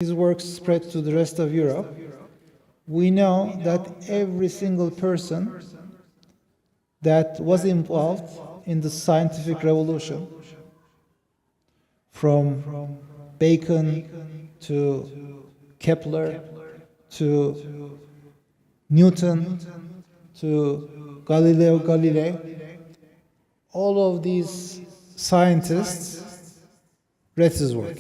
his work spread to the rest of Europe, we know that every single person that was involved in the scientific revolution, from Bacon to Kepler to Newton to Galileo Galilei, all of these scientists read his work.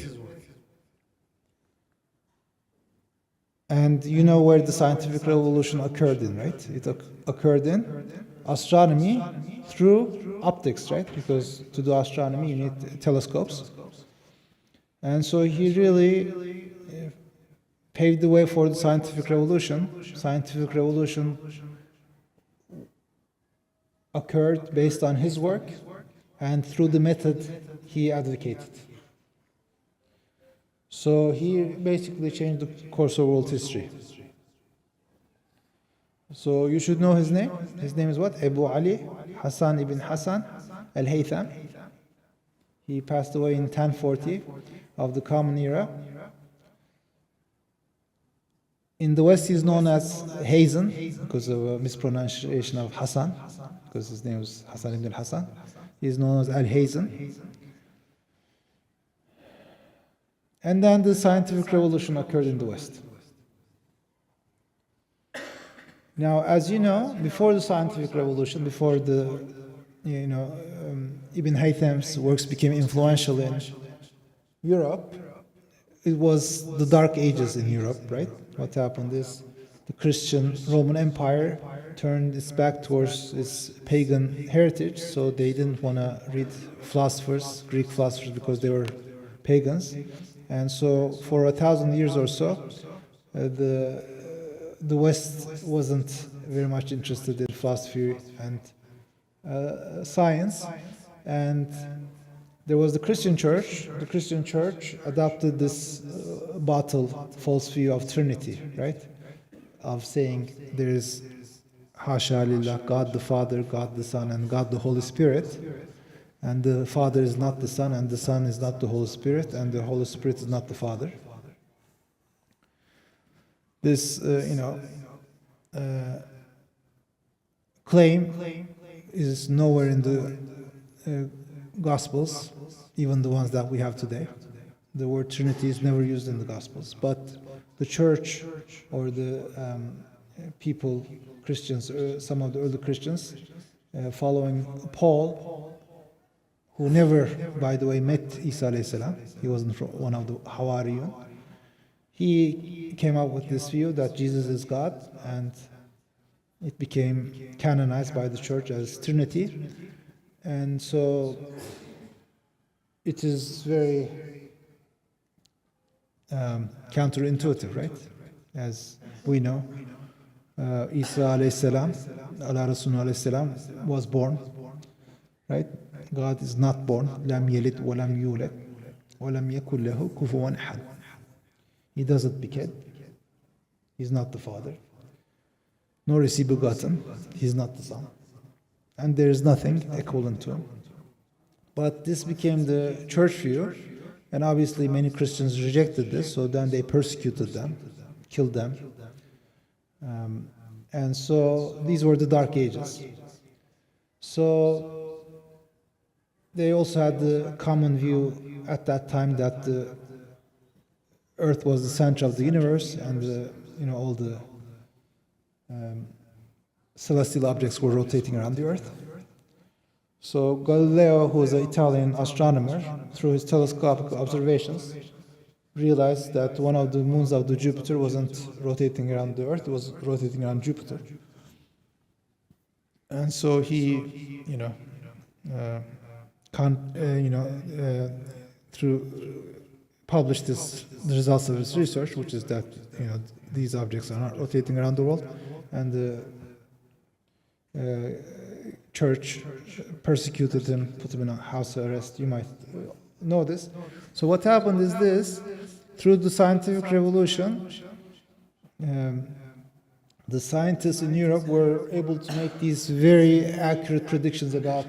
And you know where the scientific revolution occurred in, right? It occurred in astronomy through optics, right? Because to do astronomy, you need telescopes. And so he really paved the way for the scientific revolution. Scientific revolution occurred based on his work and through the method he advocated. So he basically changed the course of world history. So you should know his name. His name is what? Abu Ali Hassan ibn Hassan al-Haytham. He passed away in 1040 of the Common Era. In the West, he is known as Hazen because of a mispronunciation of Hassan, because his name was Hassan ibn Hassan. He is known as Al-Hazen. And then the scientific revolution occurred in the West. Now, as you know, before the scientific revolution, before the, Ibn Haytham's works became influential in Europe, it was the Dark Ages in Europe, right? What happened is the Christian Roman Empire turned its back towards its pagan heritage, so they didn't want to read philosophers, Greek philosophers, because they were pagans. And so for 1,000 years or so, the West wasn't very much interested in philosophy and science. And there was the Christian church. The Christian church adopted this bottled false view of Trinity, right? Of saying there is Hasha lillah, God the Father, God the Son, and God the Holy Spirit. And the Father is not the Son, and the Son is not the Holy Spirit, and the Holy Spirit is not the Father. This, claim is nowhere in the Gospels, even the ones that we have today. The word Trinity is never used in the Gospels, but the church or the people, Christians, some of the early Christians, following Paul, who never, by the way, met Isa alayhi salam. He wasn't one of the Hawariyun. He came up with this view that Jesus is God, and it became canonized by the church as Trinity. And so it is very counterintuitive, right? As we know, Isa alayhi salam, Allah Rasulullah alayhi salam, was born, right? God is not born. لم يلد ولم يولد ولم يكن له كفوا أحد. He doesn't beget. He's not the Father. Nor is he begotten. He's not the Son. And there is nothing equivalent to him. But this became the church view, and obviously many Christians rejected this, so then they persecuted them, killed them. And so these were the Dark Ages. So they also had the common view at that time that the Earth was the center of the universe, and all the celestial objects were rotating around the Earth. So Galileo, who was an Italian astronomer, through his telescopic observations, realized that one of the moons of the Jupiter wasn't rotating around the Earth; it was rotating around Jupiter. And so he, published the results of his research, which is that these objects are not rotating around the world, and the church persecuted him, put him in a house arrest. You might know this. So what happened is this: through the scientific revolution, the scientists in Europe were able to make these very accurate predictions about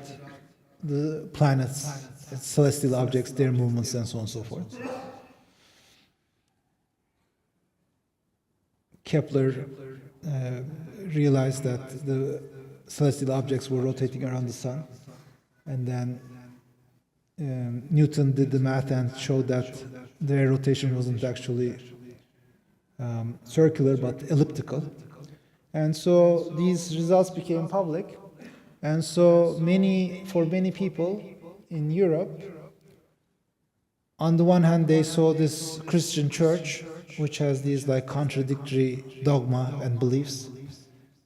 the planets, celestial objects, their movements, and so on and so forth. Kepler realized that the celestial objects were rotating around the sun, and then Newton did the math and showed that their rotation wasn't actually circular but elliptical. And so these results became public, and so for many people in Europe, on the one hand they saw this Christian church which has these like contradictory dogma and beliefs,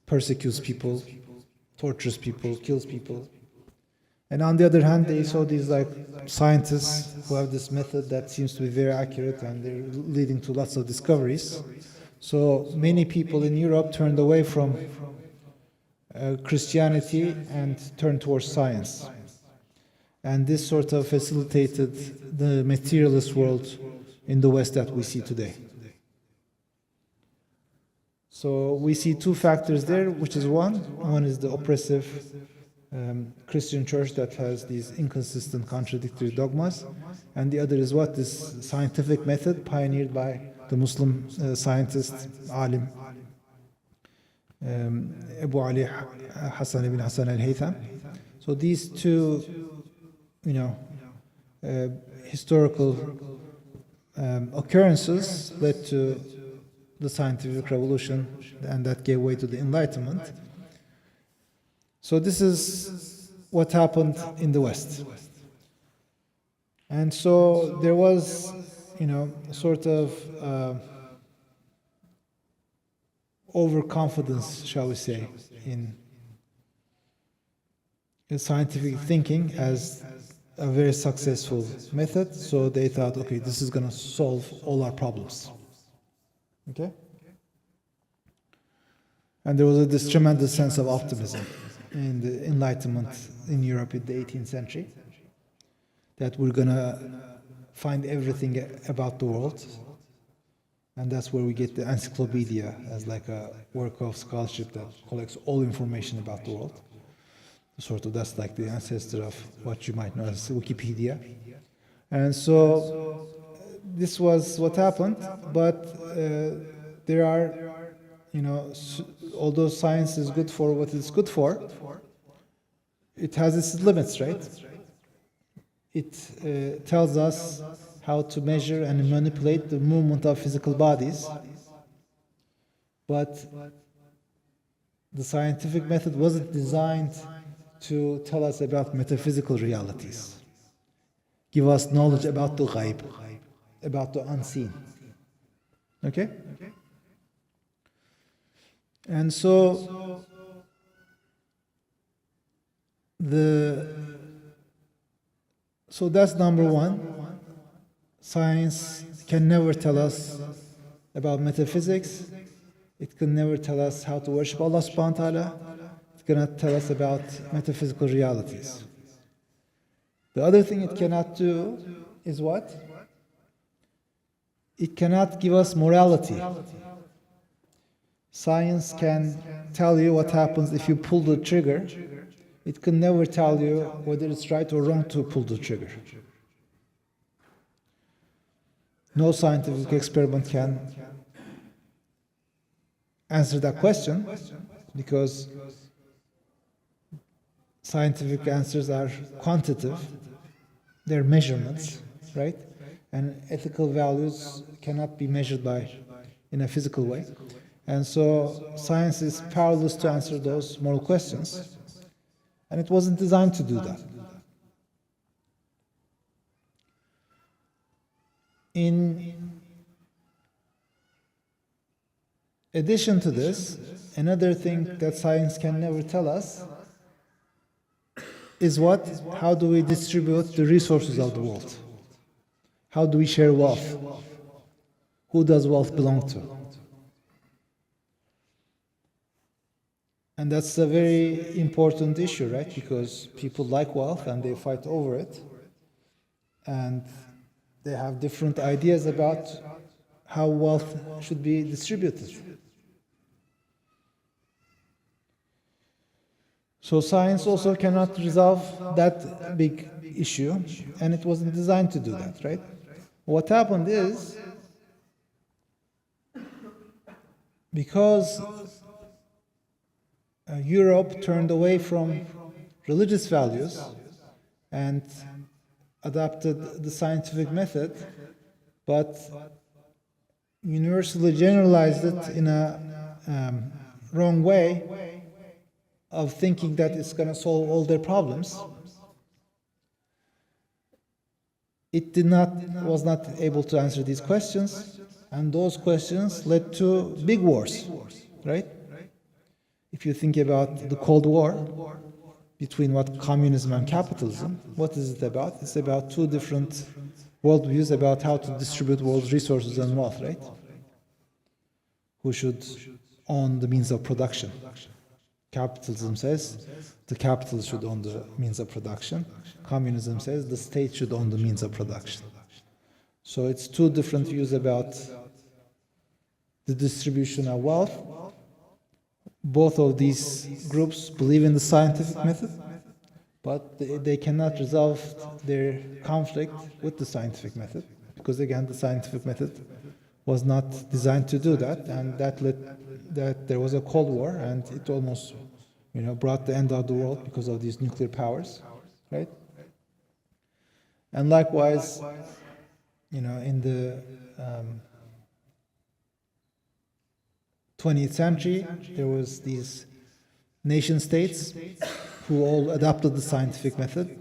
persecutes people, tortures people, kills people. And on the other hand, they saw these like scientists who have this method that seems to be very accurate and they're leading to lots of discoveries. So many people in Europe turned away from Christianity and turned towards science. And this sort of facilitated the materialist world in the West that we see today. So we see two factors there, which is one is the oppressive Christian church that has these inconsistent, contradictory dogmas, and the other is what? This scientific method pioneered by the Muslim scientist, alim, Abu Ali Hassan ibn Hassan al-Haytham. So these two, historical occurrences led to the scientific revolution, and that gave way to the Enlightenment. So this is what happened in the West. And so there was, sort of overconfidence, shall we say, in scientific thinking as a very successful method. So they thought, okay, this is going to solve all our problems. Okay? And there was this tremendous sense of optimism in the Enlightenment in Europe in the 18th century, that we're going to find everything about the world. And that's where we get the encyclopedia as like a work of scholarship that collects all information about the world. Sort of, that's like the ancestor of what you might know as Wikipedia. And so this was what happened, but there are, although science is good for what it's good for, it has its limits, right? It tells us how to measure and manipulate the movement of physical bodies, but the scientific method wasn't designed to tell us about metaphysical realities, give us knowledge about the ghaib, about the unseen. Okay? And so that's number one. Science can never tell us about metaphysics. It can never tell us how to worship Allah subhanahu wa ta'ala. It cannot tell us about metaphysical realities. The other thing it cannot do is what? It cannot give us morality. Science can tell you what happens if you pull the trigger. It can never tell you whether it's right or wrong to pull the trigger. No scientific experiment can answer that question, because scientific answers are quantitative. They're measurements, right? And ethical values cannot be measured in a physical way. And so science is powerless to answer those moral questions. And it wasn't designed to do that. In addition to this, another thing that science can never tell us is what? How do we distribute the resources of the world? How do we share wealth? Who does wealth belong to? And that's a very important issue, right? Because people like wealth and they fight over it. And they have different ideas about how wealth should be distributed. So science also cannot resolve that big issue, and it wasn't designed to do that, right? What happened is, because Europe turned away from religious values and adopted the scientific method, but universally generalized it in a wrong way of thinking that it's going to solve all their problems. It was not able to answer these questions, and those questions led to big wars, right? If you think about the Cold War, between what communism and capitalism, what is it about? It's about two different worldviews about how to distribute world's resources and wealth, right? Who should own the means of production? Capitalism says the capitalist should own the means of production. Communism says the state should own the means of production. So it's two different views about the distribution of wealth. Both of these groups believe in the scientific method, but they cannot resolve their conflict with the scientific method, because again, the scientific method was not designed to do that, and that led that there was a Cold War, and it almost, brought the end of the world because of these nuclear powers, right? And likewise, in the 20th century, there was these nation states who all adopted the scientific method,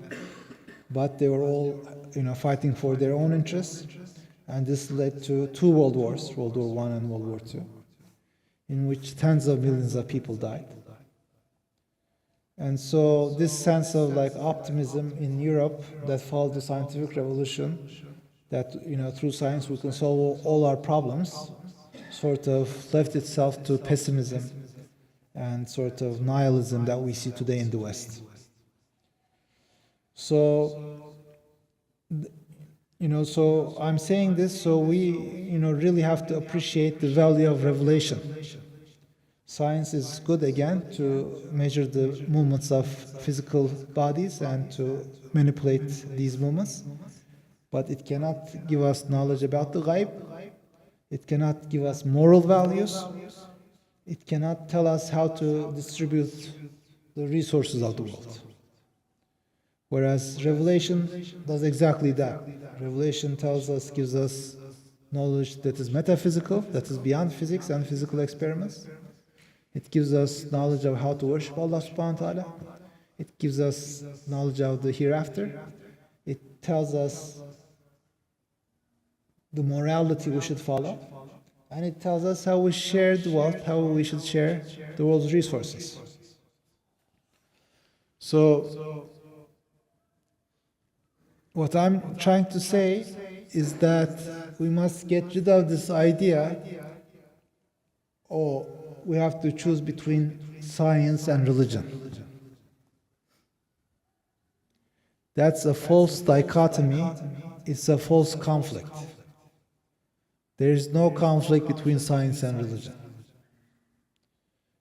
but they were all, fighting for their own interests, and this led to two world wars, World War I and World War II, in which tens of millions of people died. And so this sense of optimism in Europe that followed the scientific revolution, that through science we can solve all our problems, sort of left itself to pessimism and sort of nihilism that we see today in the West. So, so I'm saying this so we, really have to appreciate the value of revelation. Science is good, again, to measure the movements of physical bodies and to manipulate these movements, but it cannot give us knowledge about the ghaib. It cannot give us moral values. It cannot tell us how to distribute the resources of the world. Whereas revelation does exactly that. Revelation gives us knowledge that is metaphysical, that is beyond physics and physical experiments. It gives us knowledge of how to worship Allah subhanahu wa ta'ala. It gives us knowledge of the hereafter. It tells us the morality we should follow. And it tells us how we share the wealth, how we should share the world's resources. So, what I'm trying to say is that we must get rid of this idea, we have to choose between science and religion. That's a false dichotomy. It's a false conflict. There is no conflict between science and religion,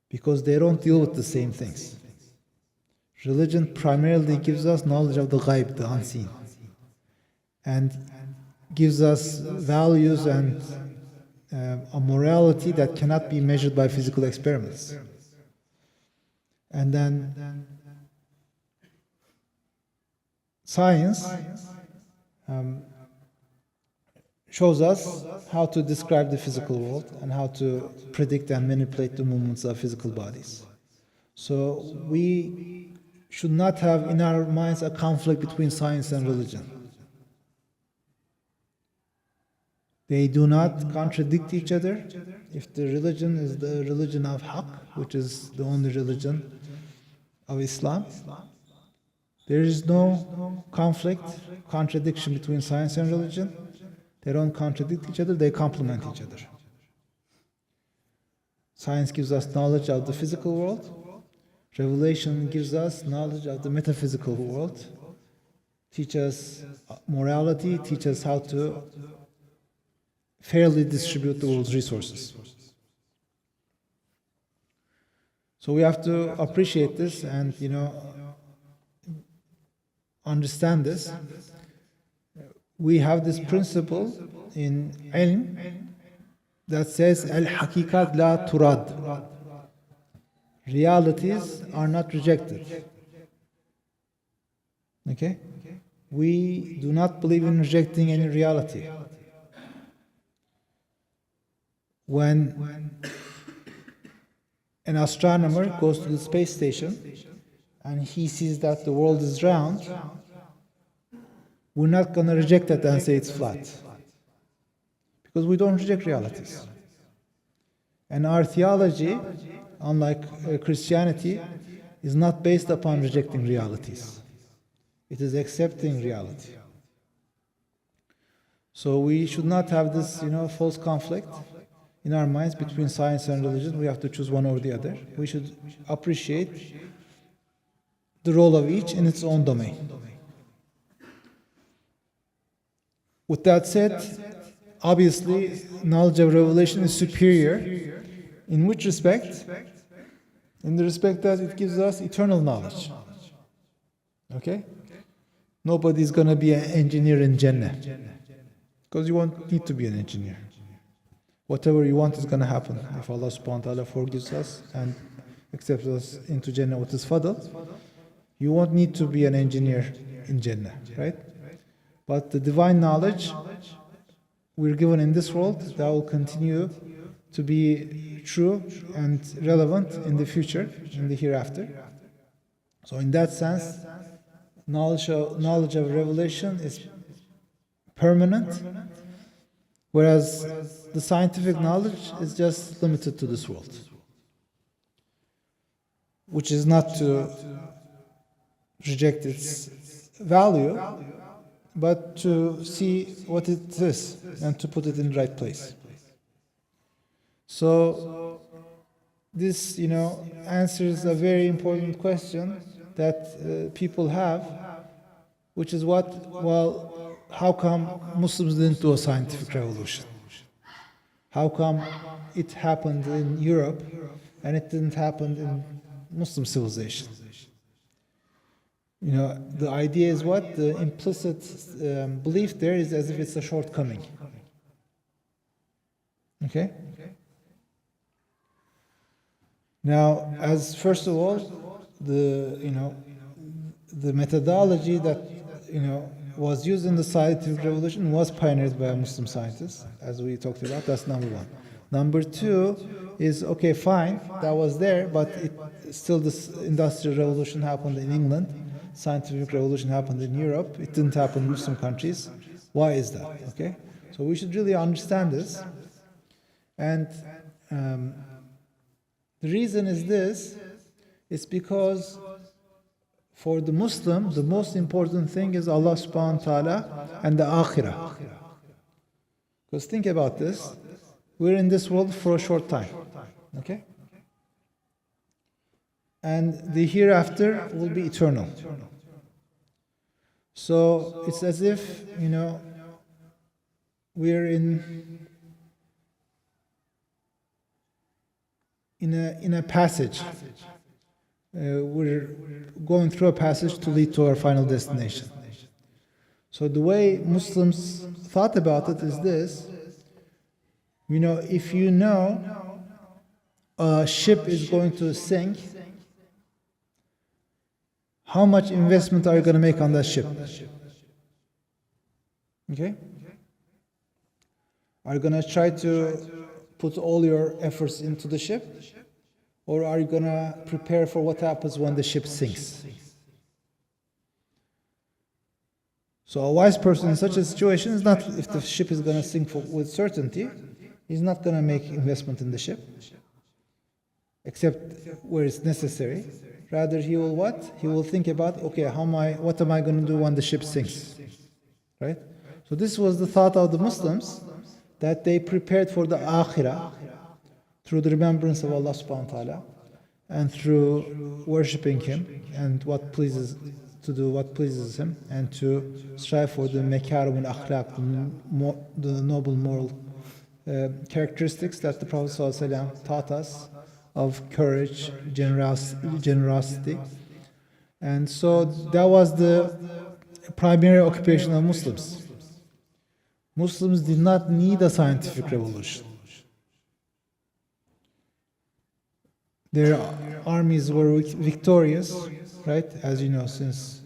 because they don't deal with the same things. Religion primarily gives us knowledge of the ghaib, the unseen, and gives us values and a morality that cannot be measured by physical experiments. And then science shows us how to describe the physical world and how to predict and manipulate the movements of physical bodies. So we should not have in our minds a conflict between science and religion. They do not contradict each other. If the religion is the religion of Haqq, which is the only religion of Islam, there is no conflict, contradiction between science and religion. They don't contradict each other, they complement each other. Science gives us knowledge of the physical world. Revelation gives us knowledge of the metaphysical world. Teach us morality, teach us how to fairly distribute the world's resources. So we have to appreciate this and, understand this. We have this principle in ilm that says al-hakikat la turad. Realities are not rejected. Okay? We do not believe in rejecting any reality. When an astronomer goes to the space station and he sees that the world is round, we're not going to reject that and say it's flat. Because we don't reject realities. And our theology, unlike Christianity, is not based upon rejecting realities. It is accepting reality. So we should not have this, false conflict in our minds between science and religion. We have to choose one or the other. We should appreciate the role of each in its own domain. With that said, obviously, knowledge of revelation is superior. In which respect? In the respect that it gives us eternal knowledge. Okay? Nobody's going to be an engineer in Jannah. Because you won't need to be an engineer. Whatever you want is going to happen. If Allah subhanahu wa ta'ala forgives us and accepts us into Jannah with His fadl, you won't need to be an engineer in Jannah, right? But the divine knowledge we're given in this world, that will continue to be true and relevant in the future, in the hereafter. So in that sense, knowledge of revelation is permanent, whereas the scientific knowledge is just limited to this world, which is not to reject its value, but to see what it is and to put it in the right place. So this, answers a very important question that people have, which is how come Muslims didn't do a scientific revolution? How come it happened in Europe and it didn't happen in Muslim civilization? The idea is what? The implicit belief there is as if it's a shortcoming. Okay? Now, as first of all, the methodology that was used in the scientific revolution was pioneered by Muslim scientists, as we talked about. That's number one. Number two is, okay, fine, that was there, but still this industrial revolution happened in England, scientific revolution happened in Europe, it didn't happen in Muslim countries. Why is that? Okay, so we should really understand this. And the reason is this, it's because for the Muslim, the most important thing is Allah subhanahu wa ta'ala and the akhirah. Because think about this, we're in this world for a short time, okay? And the hereafter will be eternal. So it's as if, we're in a passage. We're going through a passage to lead to our final destination. So the way Muslims thought about it is this, if a ship is going to sink, how much investment are you going to make on that ship? Okay? Are you going to try to put all your efforts into the ship? Or are you going to prepare for what happens when the ship sinks? So a wise person in such a situation is not, if the ship is going to sink with certainty, he's not going to make investment in the ship, except where it's necessary. Rather, he will what? He will think about, okay, what am I going to do when the ship sinks? Right? So this was the thought of the Muslims, that they prepared for the akhirah through the remembrance of Allah subhanahu wa ta'ala and through worshipping Him and what pleases Him, and to strive for the makarim al-akhlaq, the noble moral characteristics that the Prophet ﷺ taught us, of courage, generosity. And so that was the primary occupation of Muslims. Muslims did not need a scientific revolution. Their armies were victorious, right? As you know, since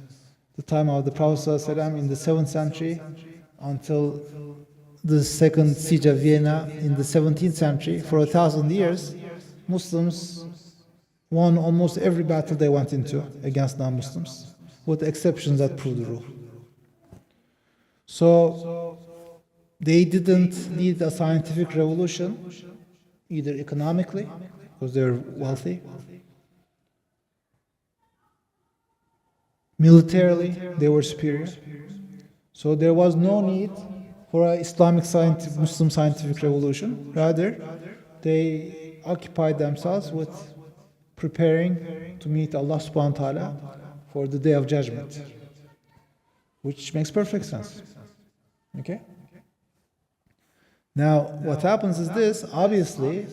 the time of the Prophet ﷺ in the 7th century until the second siege of Vienna in the 17th century, for 1,000 years, Muslims won almost every battle they went into against non-Muslims, with exceptions that proved the rule. So they didn't need a scientific revolution, either economically, because they're wealthy, militarily, they were superior. So there was no need for an Islamic Muslim scientific revolution. Rather, they occupied themselves with preparing to meet Allah subhanahu wa ta'ala for the day of judgment, which makes perfect sense. Okay? Now, what happens is this: obviously,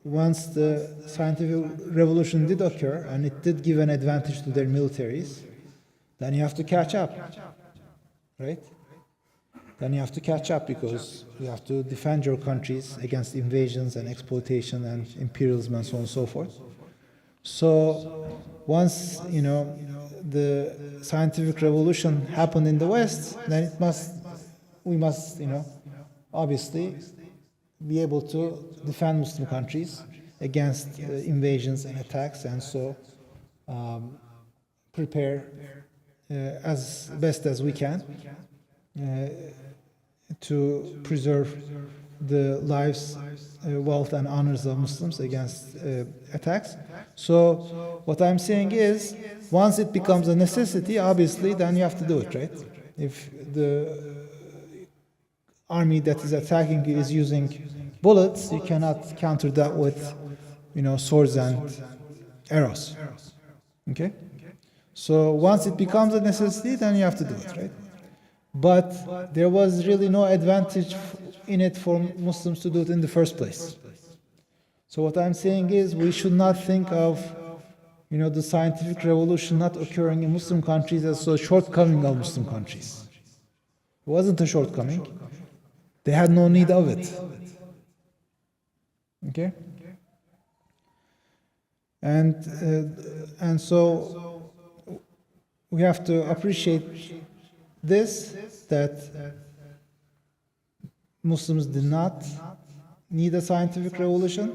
once the scientific revolution did occur and it did give an advantage to their militaries, then you have to catch up, right? Then you have to catch up because you have to defend your countries against invasions and exploitation and imperialism and so on and so forth. So once, the scientific revolution happened in the West, then we must, obviously be able to defend Muslim countries against invasions and attacks, and so prepare as best as we can to preserve the lives, wealth, and honors of Muslims against attacks. So what I'm saying is, once it becomes a necessity, obviously, then you have to do it, right? If the army that is attacking you is using bullets, you cannot counter that with, swords and arrows. Okay? So once it becomes a necessity, then you have to do it, right? But there was really no advantage in it for Muslims to do it in the first place. So what I'm saying is, we should not think of, the scientific revolution not occurring in Muslim countries as a shortcoming of Muslim countries. It wasn't a shortcoming. They had no need of it. Okay? And so we have to appreciate this, that Muslims did not need a scientific revolution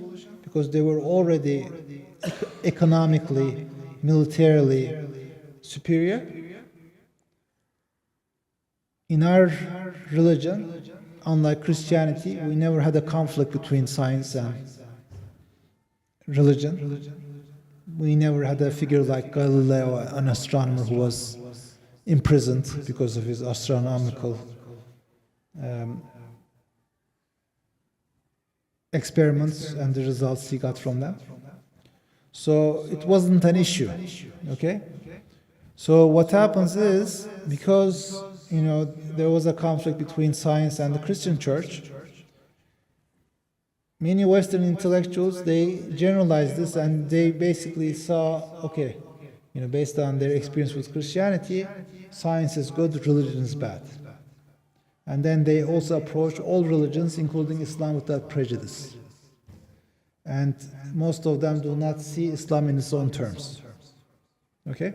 because they were already economically, militarily superior. In our religion, unlike Christianity, we never had a conflict between science and religion. We never had a figure like Galileo, an astronomer who was imprisoned because of his astronomical experiments and the results he got from them. So it wasn't an issue, okay? So what happens is, because there was a conflict between science and the Christian church, many Western intellectuals, they generalized this and they basically saw, okay, based on their experience with Christianity, science is good, religion is bad. And then they also approach all religions, including Islam, without prejudice. And most of them do not see Islam in its own terms. Okay?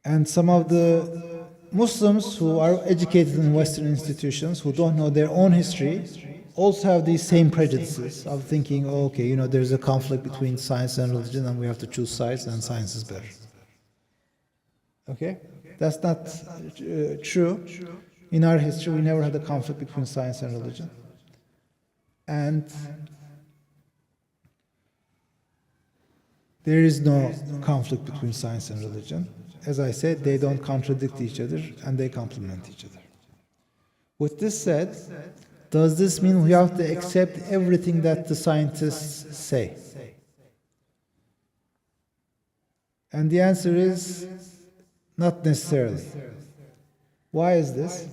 And some of the Muslims who are educated in Western institutions, who don't know their own history, also have these same prejudices of thinking, there's a conflict between science and religion and we have to choose sides and science is better. Okay? That's not true. In our history, we never had a conflict between science and religion. And there is no conflict between science and religion. As I said, they don't contradict each other and they complement each other. With this said, does this mean we have to accept everything that the scientists say? And the answer is not necessarily. Why is this?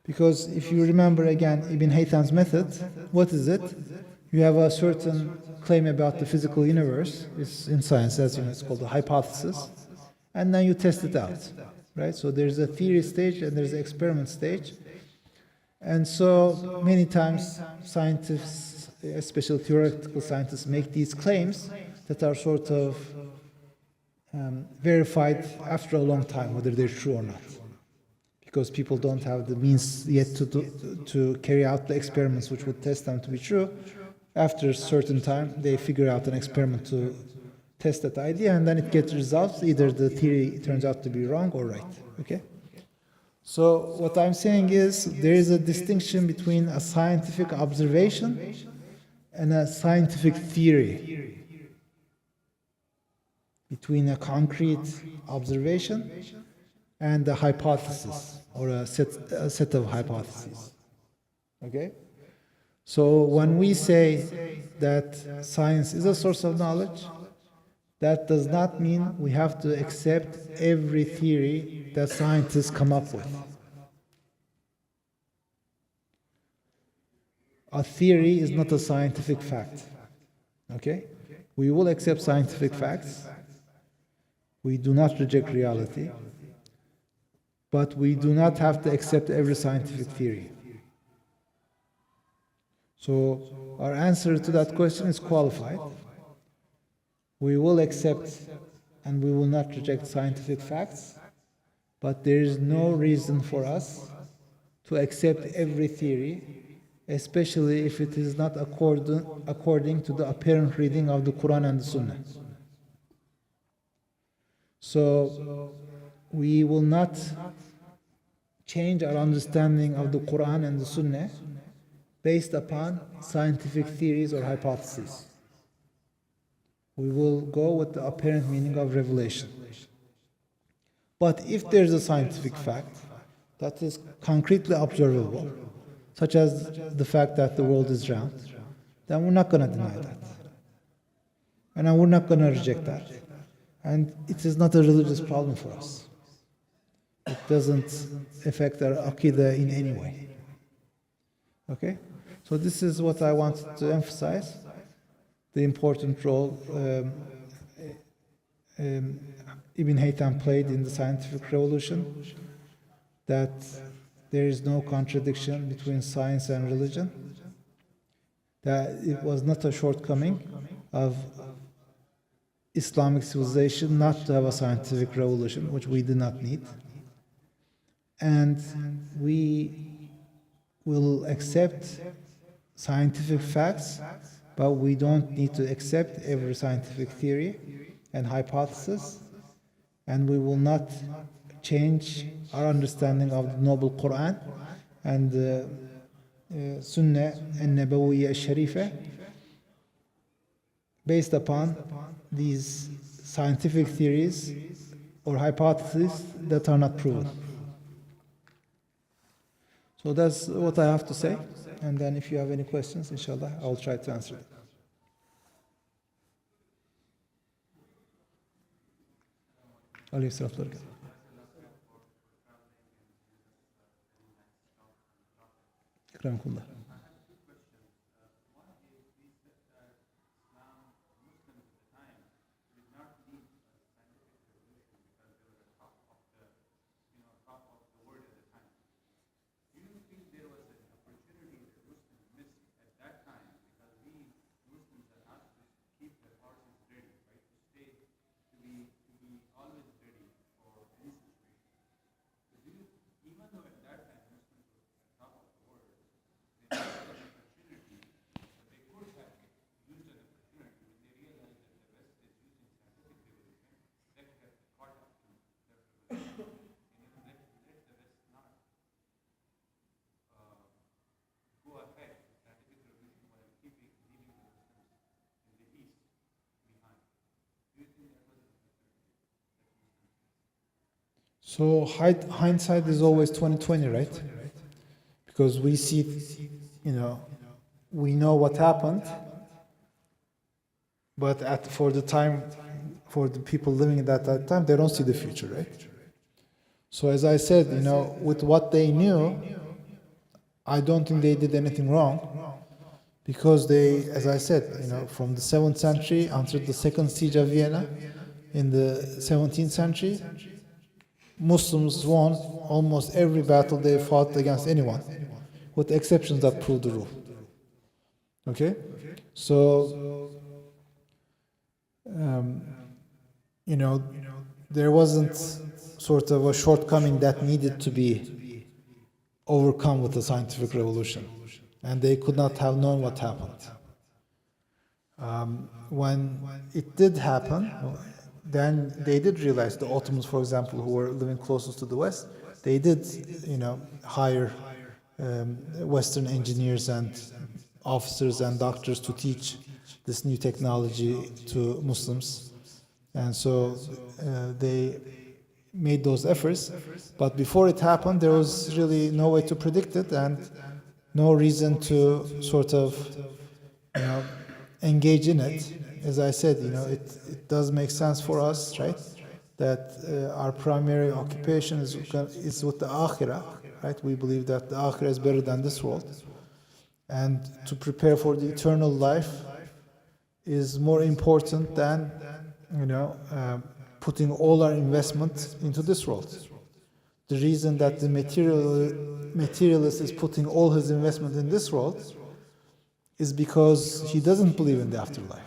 Because if you remember again Ibn Haytham's method, what is it? You have a certain claim about the physical universe. It's in science, as you know, it's called a hypothesis. And then you test it out, right? So there's a theory stage and there's an experiment stage. And so many times scientists especially theoretical scientists, make these claims that are sort of verified after a long time, whether they're true or not. Because people don't have the means yet to carry out the experiments which would test them to be true. After a certain time, they figure out an experiment to test that idea, and then it gets results. Either the theory turns out to be wrong or right. Okay? So what I'm saying is there is a distinction between a scientific observation and a scientific theory. Between a concrete observation and a hypothesis or a set of hypotheses. Okay? So when we say that science is a source of knowledge, that does not mean we have to accept every theory that scientists come up with. A theory is not a scientific fact. Okay? We will accept scientific facts. We do not reject reality. But we do not have to accept every scientific theory. So our answer to that question is qualified. We will accept and we will not reject scientific facts, but there is no reason for us to accept every theory, especially if it is not according to the apparent reading of the Quran and the Sunnah. So we will not change our understanding of the Quran and the Sunnah based upon scientific theories or hypotheses. We will go with the apparent meaning of revelation. But if there is a scientific fact that is concretely observable, such as the fact that the world is round, then we're not going to deny that. And we're not going to reject that. And it is not a religious problem for us. It doesn't affect our aqidah in any way. Okay? So this is what I wanted to emphasize. The important role Ibn Haytham played in the scientific revolution, that there is no contradiction between science and religion, that it was not a shortcoming of Islamic civilization not to have a scientific revolution, which we did not need. And we will accept scientific facts, but we don't need to accept every scientific theory and hypothesis, and we will not change our understanding of the noble Quran and the Sunnah and Nabawiyya Sharifa based upon these scientific theories or hypotheses that are not proven. So that's what I have to say. And then if you have any questions, inshallah, I'll try to answer them. Alayhi salatu wa barakatuh. Akramakumullah. So hindsight is always 20/20, right? Because we see, we know what happened, but for the people living at that time, they don't see the future, right? So as I said, with what they knew, I don't think they did anything wrong, because they, as I said, from the 7th century until the second siege of Vienna in the 17th century, Muslims won almost every battle they fought against anyone, with exceptions that proved the rule. Okay? So, there wasn't sort of a shortcoming that needed to be overcome with the scientific revolution. And they could not have known what happened. When it did happen, then they did realize, the Ottomans, for example, who were living closest to the West, they did, hire Western engineers and officers and doctors to teach this new technology to Muslims. And so they made those efforts. But before it happened, there was really no way to predict it and no reason to sort of, engage in it. As I said, it does make sense for us, right? That our primary occupation is with the akhirah, right? We believe that the akhirah is better than this world. And to prepare for the eternal life is more important than, putting all our investment into this world. The reason that the materialist is putting all his investment in this world is because he doesn't believe in the afterlife.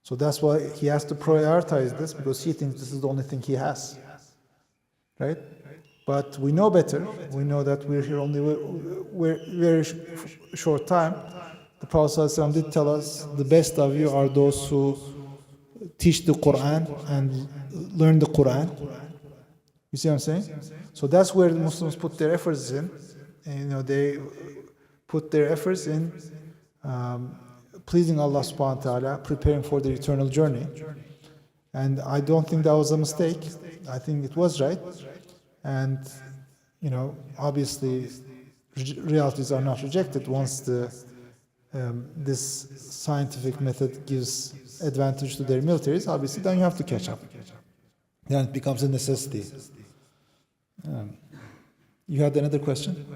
So that's why he has to prioritize this, because he thinks this is the only thing he has. Right? But we know better. We know that we're here only very short time. The Prophet ﷺ did tell us, the best of you are those who teach the Quran and learn the Quran. You see what I'm saying? So that's where the Muslims put their efforts in. And, they put their efforts in pleasing Allah subhanahu wa ta'ala, preparing for the eternal journey. And I don't think that was a mistake. I think it was right. And, obviously, realities are not rejected once this scientific method gives advantage to their militaries. Obviously, then you have to catch up. Then it becomes a necessity. You had another question?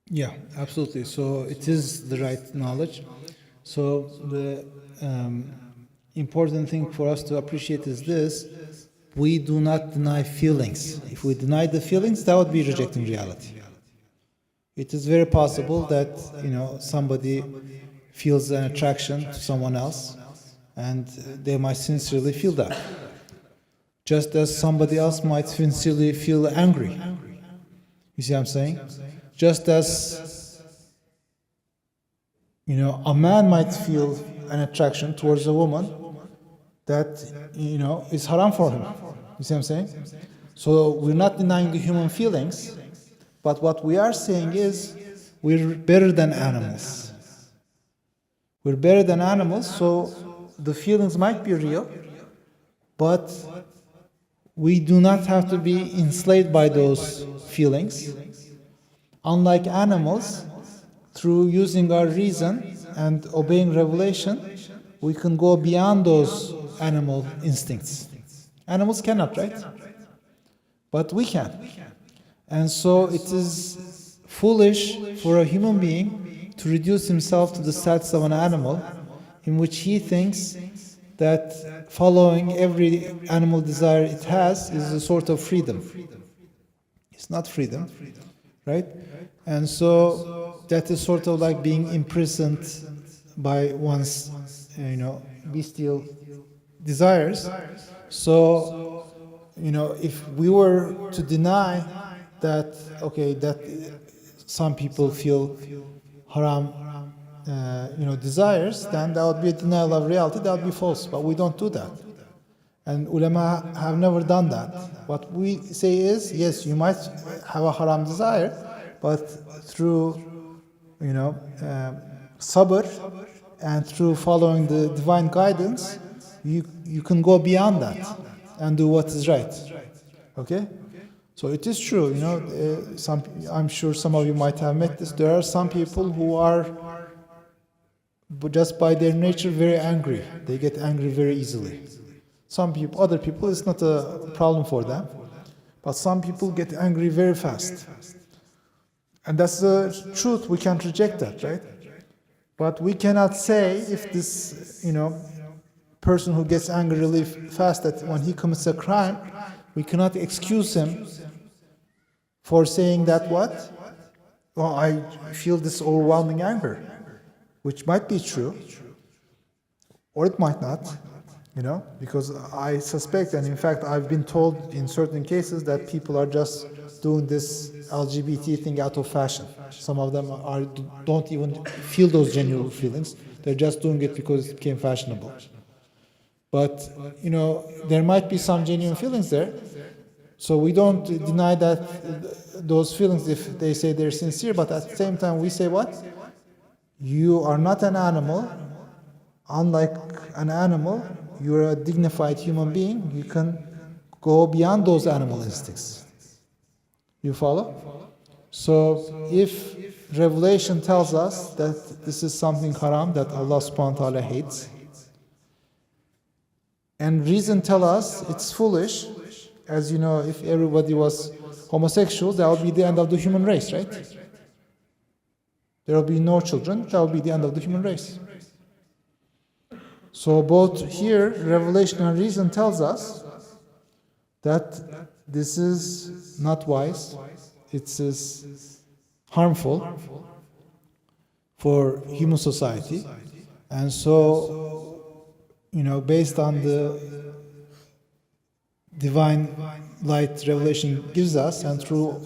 Yeah, absolutely. So it is the right knowledge. So the important thing for us to appreciate is this: we do not deny feelings. If we deny the feelings, that would be rejecting reality. It is very possible that somebody feels an attraction to someone else, and they might sincerely feel that. Just as somebody else might sincerely feel angry. You see what I'm saying? Just as, a man might feel an attraction towards a woman that, is haram for him. You see what I'm saying? So we're not denying the human feelings, but what we are saying is we're better than animals. We're better than animals, so the feelings might be real, but we do not have to be enslaved by those feelings. Unlike animals, through using our reason and obeying revelation, we can go beyond those animal instincts. Animals cannot, right? But we can. And so it is foolish for a human being to reduce himself to the status of an animal, in which he thinks that following every animal desire it has is a sort of freedom. It's not freedom. Right? And so that is sort of like being imprisoned by one's, bestial desires. So, if we were to deny that, that some people feel haram, desires, then that would be a denial of reality. That would be false. But we don't do that. And ulama have never done that. What we say is, yes, you might have a haram desire, but through, sabr and through following the divine guidance, you can go beyond that and do what is right. Okay? So it is true, I'm sure some of you might have met this. There are some people who are, just by their nature, very angry. They get angry very easily. Other people, it's not a problem for them. But some people get angry very fast. And that's the truth. We can't reject that, right? But we cannot say if this, person who gets angry really fast, that when he commits a crime, we cannot excuse him for saying that what? Well, I feel this overwhelming anger, which might be true, or it might not, because I suspect, and in fact I've been told in certain cases that people are just doing this LGBT thing out of fashion. Some of them don't even feel those genuine feelings. They're just doing it because it became fashionable. But, there might be some genuine feelings there. So we don't deny that those feelings if they say they're sincere, but at the same time we say what? You are not an animal. Unlike an animal, you're a dignified human being. You can go beyond those animal instincts. You follow? So if Revelation tells us that this is something haram that Allah subhanahu wa ta'ala hates, and reason tell us it's foolish, as you know, if everybody was homosexual, that would be the end of the human race, right? There will be no children, that will be the end of the human race. So both here, Revelation and reason tells us that this is not wise, it is harmful for human society. And so, based on the divine light Revelation gives us, and through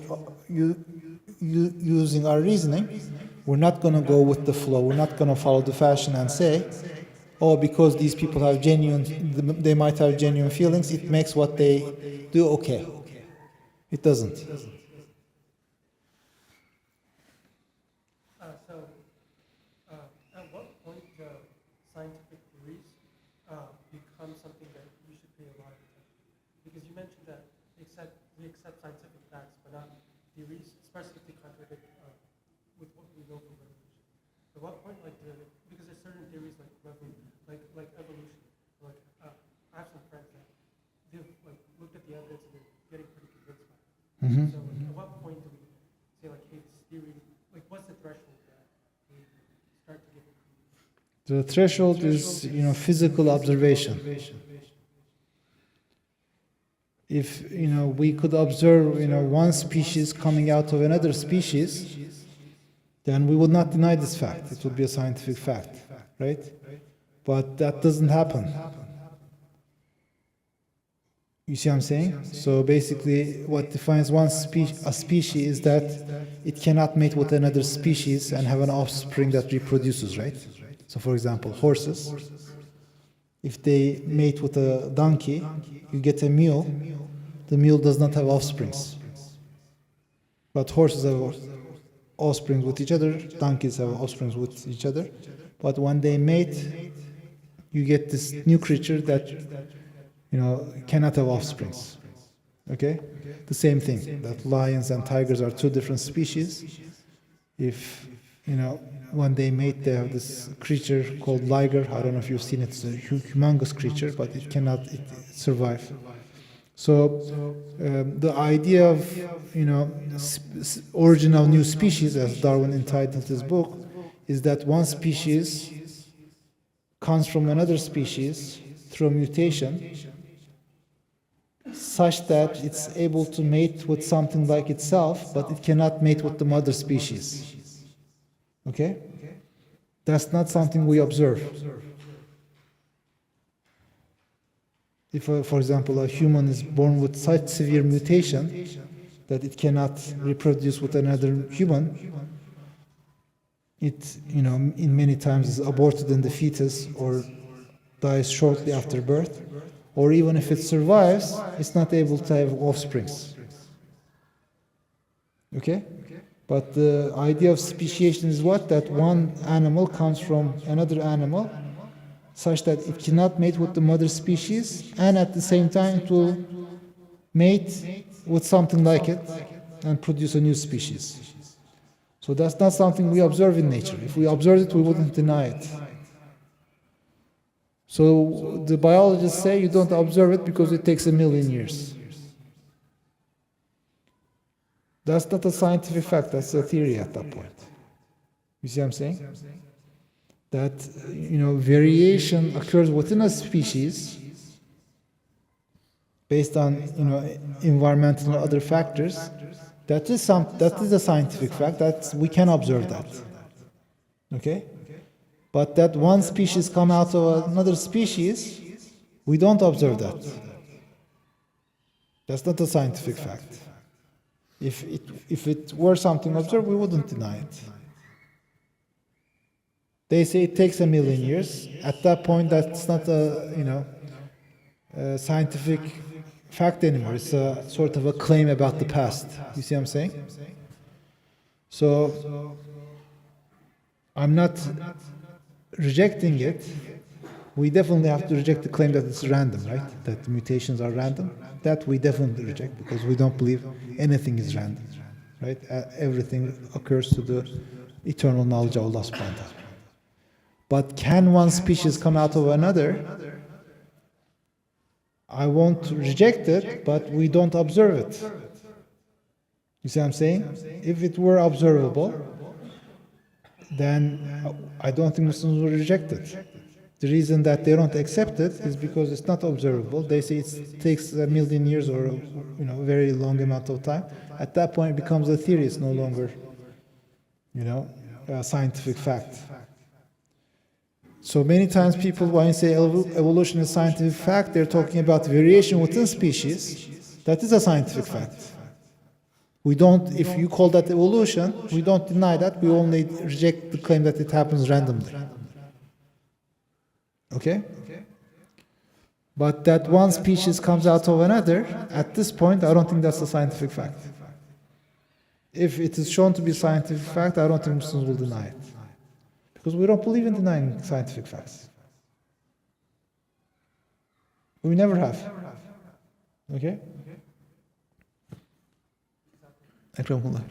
using our reasoning, we're not going to go with the flow. We're not going to follow the fashion and say, oh, because these people have they might have genuine feelings, it makes what they do okay. It doesn't. At what point do scientific theories become something that we should pay a lot of attention to? Because you mentioned that we accept scientific facts, but not theories, especially if they contradict with what we know from evolution. At what point, because there's certain theories like evolution, I have some friends that they've looked at the evidence and they're getting pretty convinced by it. Mm-hmm. So at what point do we say hey, this theory, what's the threshold that we start to get? The threshold is, physical observation. If, we could observe, one species coming out of another species, then we would not deny this fact. It would be a scientific fact, right? But that doesn't happen. You see what I'm saying? So basically, what defines a species is that it cannot mate with another species and have an offspring that reproduces, right? So for example, horses, if they mate with a donkey, you get a mule. The mule does not have offsprings. But horses have offsprings with each other, donkeys have offsprings with each other. But when they mate, you get this new creature that, cannot have offsprings. Okay? The same thing, that lions and tigers are two different species. If, when they mate, they have this creature called liger. I don't know if you've seen it. It's a humongous creature, but it cannot survive. So the idea of, origin of new species, as Darwin entitled his book, is that one species comes from another species through mutation, such that it's able to mate with something like itself, but it cannot mate with the mother species. Okay? That's not something we observe. If, for example, a human is born with such severe mutation that it cannot reproduce with another human, it, in many times is aborted in the fetus or dies shortly after birth, or even if it survives, it's not able to have offsprings. Okay? But the idea of speciation is what? That one animal comes from another animal such that it cannot mate with the mother species, and at the same time it will mate with something like it and produce a new species. So that's not something we observe in nature. If we observed it, we wouldn't deny it. So the biologists say you don't observe it because it takes 1,000,000 years. That's not a scientific fact, that's a theory at that point. You see what I'm saying? That, variation occurs within a species based on, environmental and other factors. That is a scientific fact, that we can observe that. Okay? But that one species come out of another species, we don't observe that. That's not a scientific fact. If it were something observed, we wouldn't deny it. They say it takes 1,000,000 years. At that point, that's not a scientific fact anymore. It's a sort of a claim about the past. You see what I'm saying? So I'm not rejecting it. We definitely have to reject the claim that it's random, right? That the mutations are random. That we definitely reject because we don't believe anything is random, right? Everything occurs to the eternal knowledge of Allah subhanahu wa ta'ala. But can one species come out of another? I won't reject it, but we don't observe it. You see what I'm saying? If it were observable, then I don't think Muslims will reject it. The reason that they don't accept it is because it's not observable. They say it takes 1,000,000 years or a very long amount of time. At that point, it becomes a theory. It's no longer, a scientific fact. So many times people, when you say evolution is a scientific fact, they're talking about variation within species. That is a scientific fact. We don't, if you call that evolution, we don't deny that. We only reject the claim that it happens randomly. Okay? But that one species comes out of another, at this point, I don't think that's a scientific fact. If it is shown to be a scientific fact, I don't think Muslims will deny it. Because we don't believe in denying scientific facts. We never have. Okay? Akramakumullah.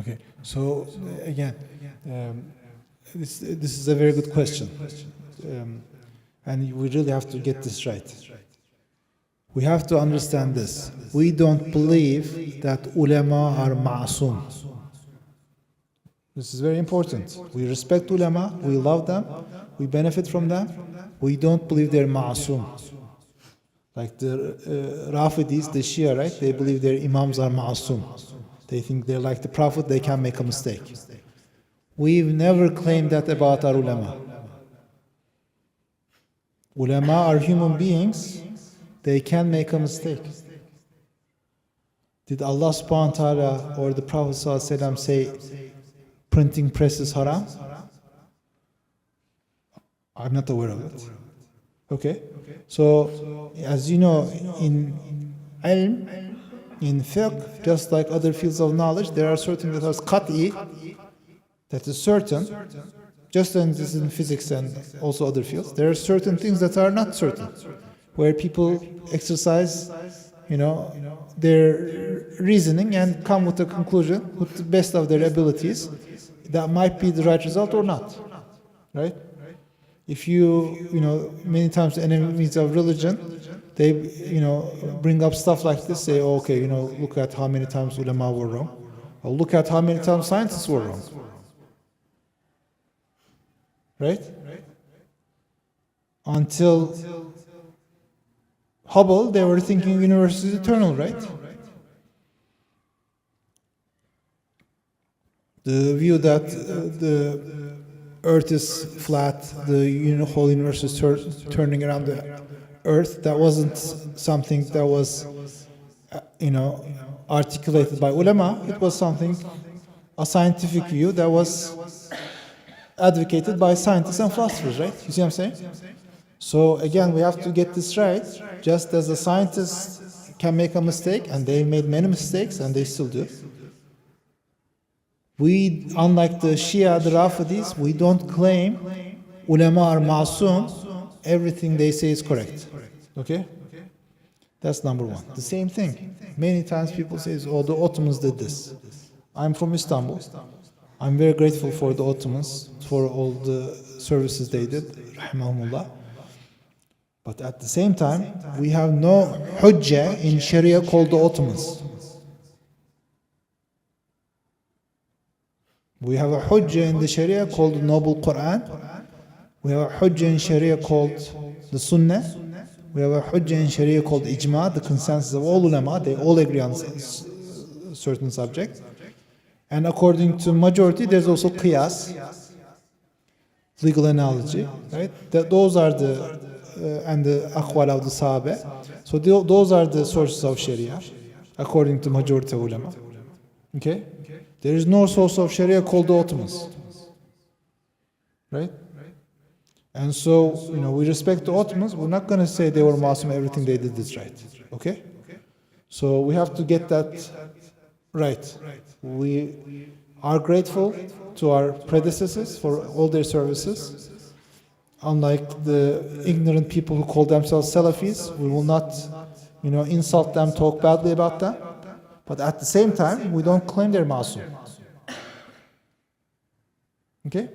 Okay, so again, this is a very good question, and we really have to get this right. We have to understand this. We don't believe that ulama are ma'asum. This is very important. We respect ulama, we love them, we benefit from them. We don't believe they're ma'asum. Like the Rafidis, the Shia, right? They believe their imams are ma'asum. They think they're like the Prophet, they can make a mistake. We've never claimed that about our ulama. Ulama are human beings, they can make a mistake. Did Allah subhanahu wa ta'ala or the Prophet sallallahu alaihi wasallam say printing press is haram? I'm not aware of it. Okay? So, as you know, in ilm, in fiqh, just like other fields of knowledge, there are certain that are qat'i, that is certain, just as this in physics and also other fields. There are certain things that are not certain, where people exercise, their reasoning and come with a conclusion with the best of their abilities that might be the right result or not, right? If many times the enemies of religion, they, bring up stuff like this, say, oh, okay, look at how many times ulama were wrong. Or look at how many times scientists were wrong. Right? Until Hubble, they were thinking universe is eternal, right? The view that the Earth is flat, the whole universe is turning around the Earth, that wasn't something that was, articulated by ulama. It was a scientific view that was advocated by scientists and philosophers, right? You see what I'm saying? So again, we have to get this right. Just as a scientist can make a mistake, and they made many mistakes, and they still do. We, unlike the Shia, the Rafidis, we don't claim ulama are masum. Everything they say is correct. Okay? That's number one. The same thing. Many times people say, oh, the Ottomans did this. I'm from Istanbul. I'm very grateful for the Ottomans, for all the services they did. Rahimahumullah. But at the same time, we have no hujjah in Sharia called the Ottomans. We have a hujjah in the Sharia called the Noble Quran. We have a hujjah in Sharia called the Sunnah. We have a hujjah in Sharia called Ijma, the consensus of all ulama. They all agree on certain subjects. And according to majority, there's also qiyas, legal analogy, right? Those are and the aqwal of the Sahabe. So those are the sources of Sharia, according to majority of ulama. Okay? There is no source of Sharia called the Ottomans. Right? And so, we respect the Ottomans. We're not going to say they were Muslim, everything they did is right. Okay? So we have to get that right. We are grateful to our predecessors for all their services. Unlike the ignorant people who call themselves Salafis, we will not, insult them, talk badly about them. But at the same time, we don't claim they're masum. Okay?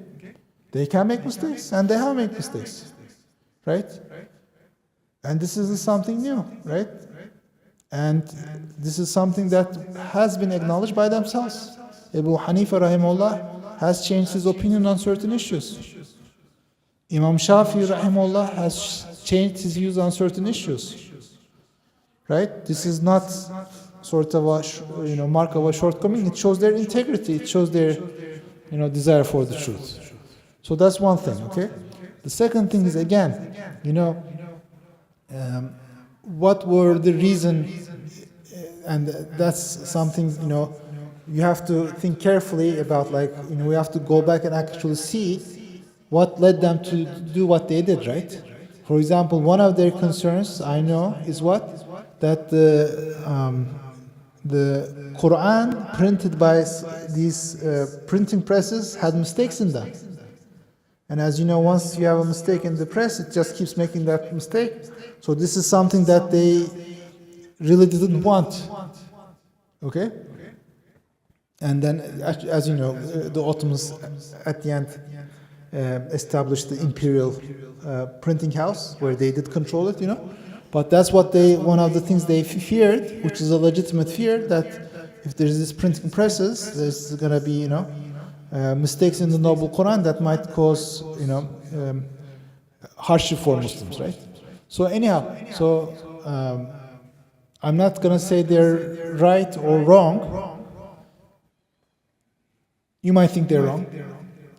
They can make mistakes, and they have made mistakes. Right? And this is something new, right? And this is something that has been acknowledged by themselves. Abu Hanifa rahimahullah has changed his opinion on certain issues. Imam Shafi rahimahullah has changed his views on certain issues. Right? This is not sort of a mark of a shortcoming. It shows their integrity. It shows their desire for the truth. So that's one thing. Okay. The second thing is, again, what were the reason, and that's something you have to think carefully about. Like we have to go back and actually see what led them to do what they did. Right. For example, one of their concerns I know is that the Quran printed by these printing presses had mistakes in them. And as you know, once you have a mistake in the press, it just keeps making that mistake. So this is something that they really didn't want. Okay? And then, as you know, the Ottomans at the end established the imperial printing house, where they did control it, But that's one of the things they feared, which is a legitimate fear, that if there's this printing presses, there's going to be, mistakes in the Noble Quran that might cause, hardship for Muslims, right? So anyhow, I'm not going to say they're right or wrong. You might think they're wrong.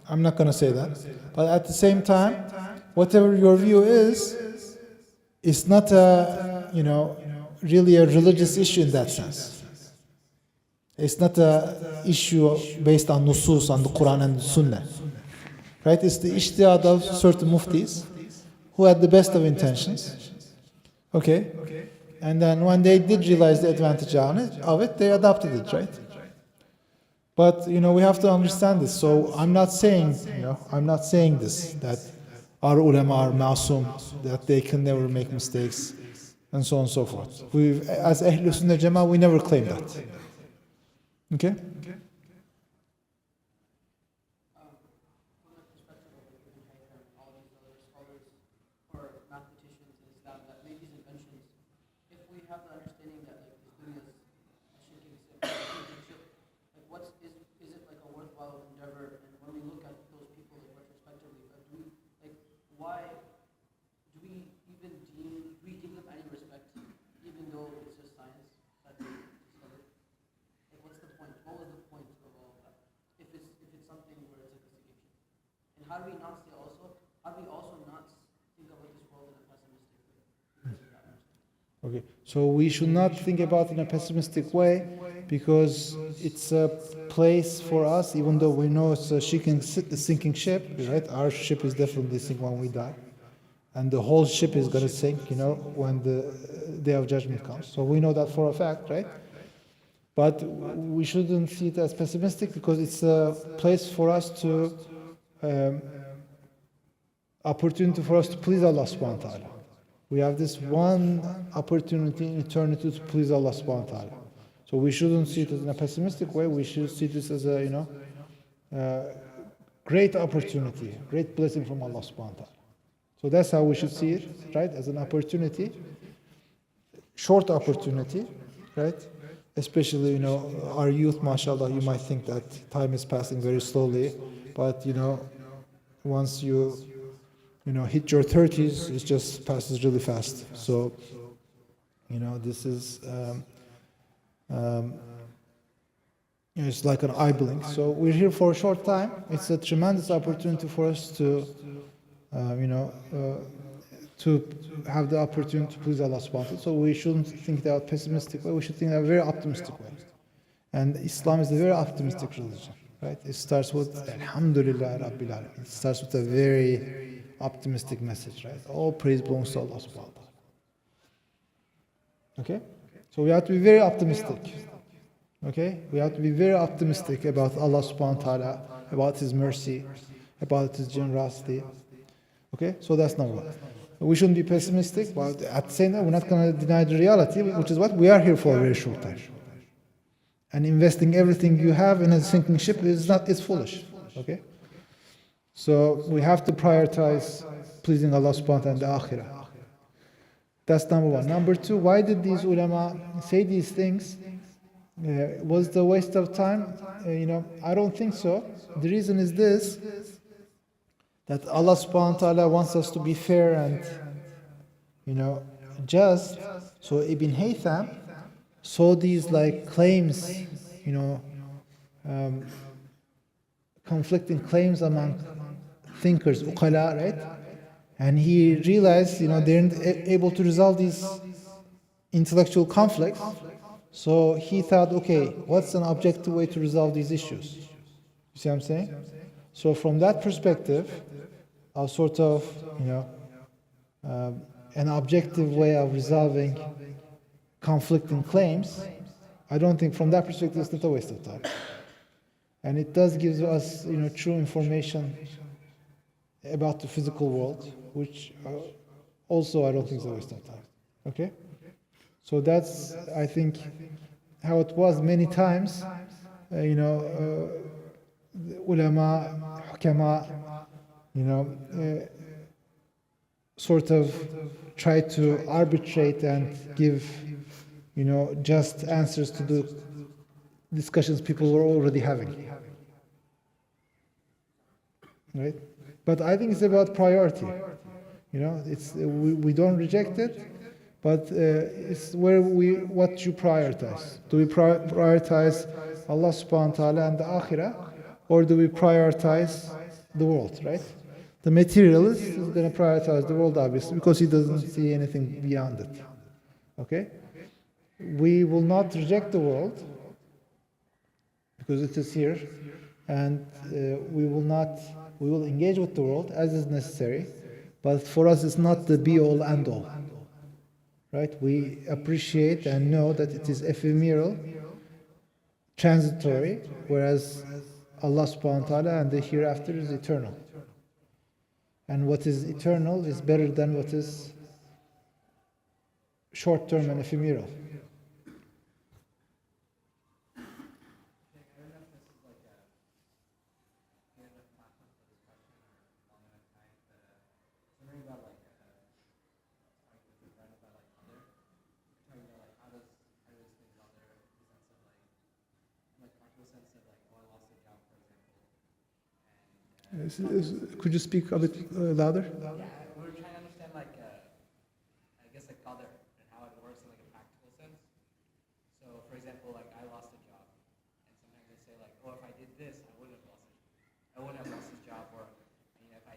I'm not going to say that. But at the same time, whatever your view is, it's not really a religious issue in that sense. It's not a issue based on nusus, on the Quran and the Sunnah. Right? It's the ijtihad of certain muftis who had the best of intentions. Okay? And then when they did realize the advantage of it, they adopted it, right? But, we have to understand this. So I'm not saying this, that our ulama are ma'asum, that they can never make mistakes, and so on and so forth. As Ahlul Sunnah Jama'ah, we never claim that. Okay? we not say also, how do we also not think about this world in a pessimistic way? Because of that understanding? Okay, so we should not think about it in a pessimistic way because it's a place for us, even though we know it's a sinking ship, right? Our ship is definitely sinking when we die. And the whole ship is going to sink, when the day of judgment comes. So we know that for a fact, right? But we shouldn't see it as pessimistic because it's a place for us to, opportunity for us to please Allah subhanahu wa ta'ala. We have this one opportunity in eternity to please Allah subhanahu wa ta'ala. So we shouldn't see it in a pessimistic way. We should see this as a, great opportunity, great blessing from Allah subhanahu wa ta'ala. So that's how we should see it, right? As an opportunity, short opportunity, right? Especially, our youth, mashallah, you might think that time is passing very slowly, but, once you hit your 30s, it just passes really fast. So, this is, it's like an eye blink. So we're here for a short time. It's a tremendous opportunity for us to, to have the opportunity to please Allah subhanahu wa ta'ala. So we shouldn't think that pessimistic way. We should think that very optimistic way. And Islam is a very optimistic religion, right? It starts with Alhamdulillah Rabbil Alamin. It starts with a very optimistic message, right? All praise belongs to Allah subhanahu wa ta'ala. Okay? So we have to be very optimistic. Okay? We have to be very optimistic about Allah subhanahu wa ta'ala, about His mercy, about His generosity. Okay? So that's number one. We shouldn't be pessimistic, but at the same time, we're not going to deny the reality, which is what we are here for a very short time. And investing everything you have in a sinking ship is foolish. Okay? So we have to prioritize pleasing Allah subhanahu wa ta'ala and the akhirah. That's number one. Number two, why did these ulama say these things? Was the waste of time? I don't think so. The reason is this, that Allah subhanahu wa ta'ala wants us to be fair and, just. So Ibn Haytham saw these claims, conflicting claims among thinkers, uqala, right? And he realized, they weren't able to resolve these intellectual conflicts. So he thought, okay, what's an objective way to resolve these issues? You see what I'm saying? So from that perspective, a sort of, an objective way of resolving conflicting claims, I don't think from that perspective it's not a waste of time. And it does give us, true information about the physical world, which also I don't think is a waste of time. Okay? So that's, I think, how it was many times, ulama, hukama, sort of try to arbitrate and give, just answers to the discussions people were already having. Right? But I think it's about priority. It's we don't reject it, but it's what you prioritize. Do we prioritize Allah subhanahu wa ta'ala and the akhirah, or do we prioritize the world, right? The materialist is going to prioritize the world, obviously, because he doesn't see anything beyond it. Okay? We will not reject the world, because it is here, and we will engage with the world as is necessary, but for us it's not the be-all, end-all. Right? We appreciate and know that it is ephemeral, transitory, whereas Allah subhanahu wa ta'ala and the hereafter is eternal. And what is eternal is better than what is short-term and ephemeral. Could you speak a bit louder? Yeah, we were trying to understand, I guess, qadr and how it works in a practical sense. So, for example, I lost a job, and sometimes they say, oh, if I did this, I wouldn't have lost this job, or if I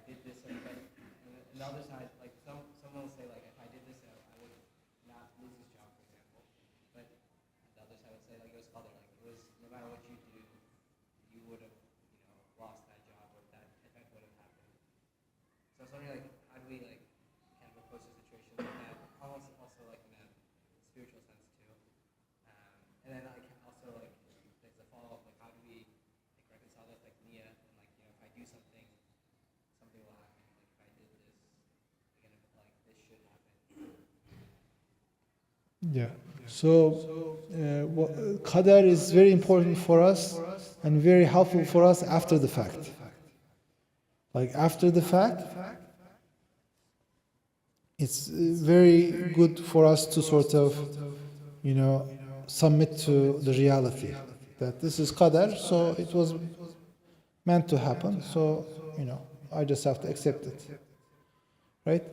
matter what you do, you would have, lost that job or that event would have happened. So I was wondering, like, how do we, like, kind of approach the situation like that? Almost also, like, in a spiritual sense, too. And then, like, also, like, there's a follow-up, like, how do we, like, reconcile that, like, Nia, and, like, if I do something, something will happen. Like, if I did this, again, like, this should happen. Yeah. So, qadar is very important for us and very helpful for us after the fact. Like after the fact, it's very good for us to sort of, submit to the reality that this is qadar, so it was meant to happen, so, I just have to accept it. Right?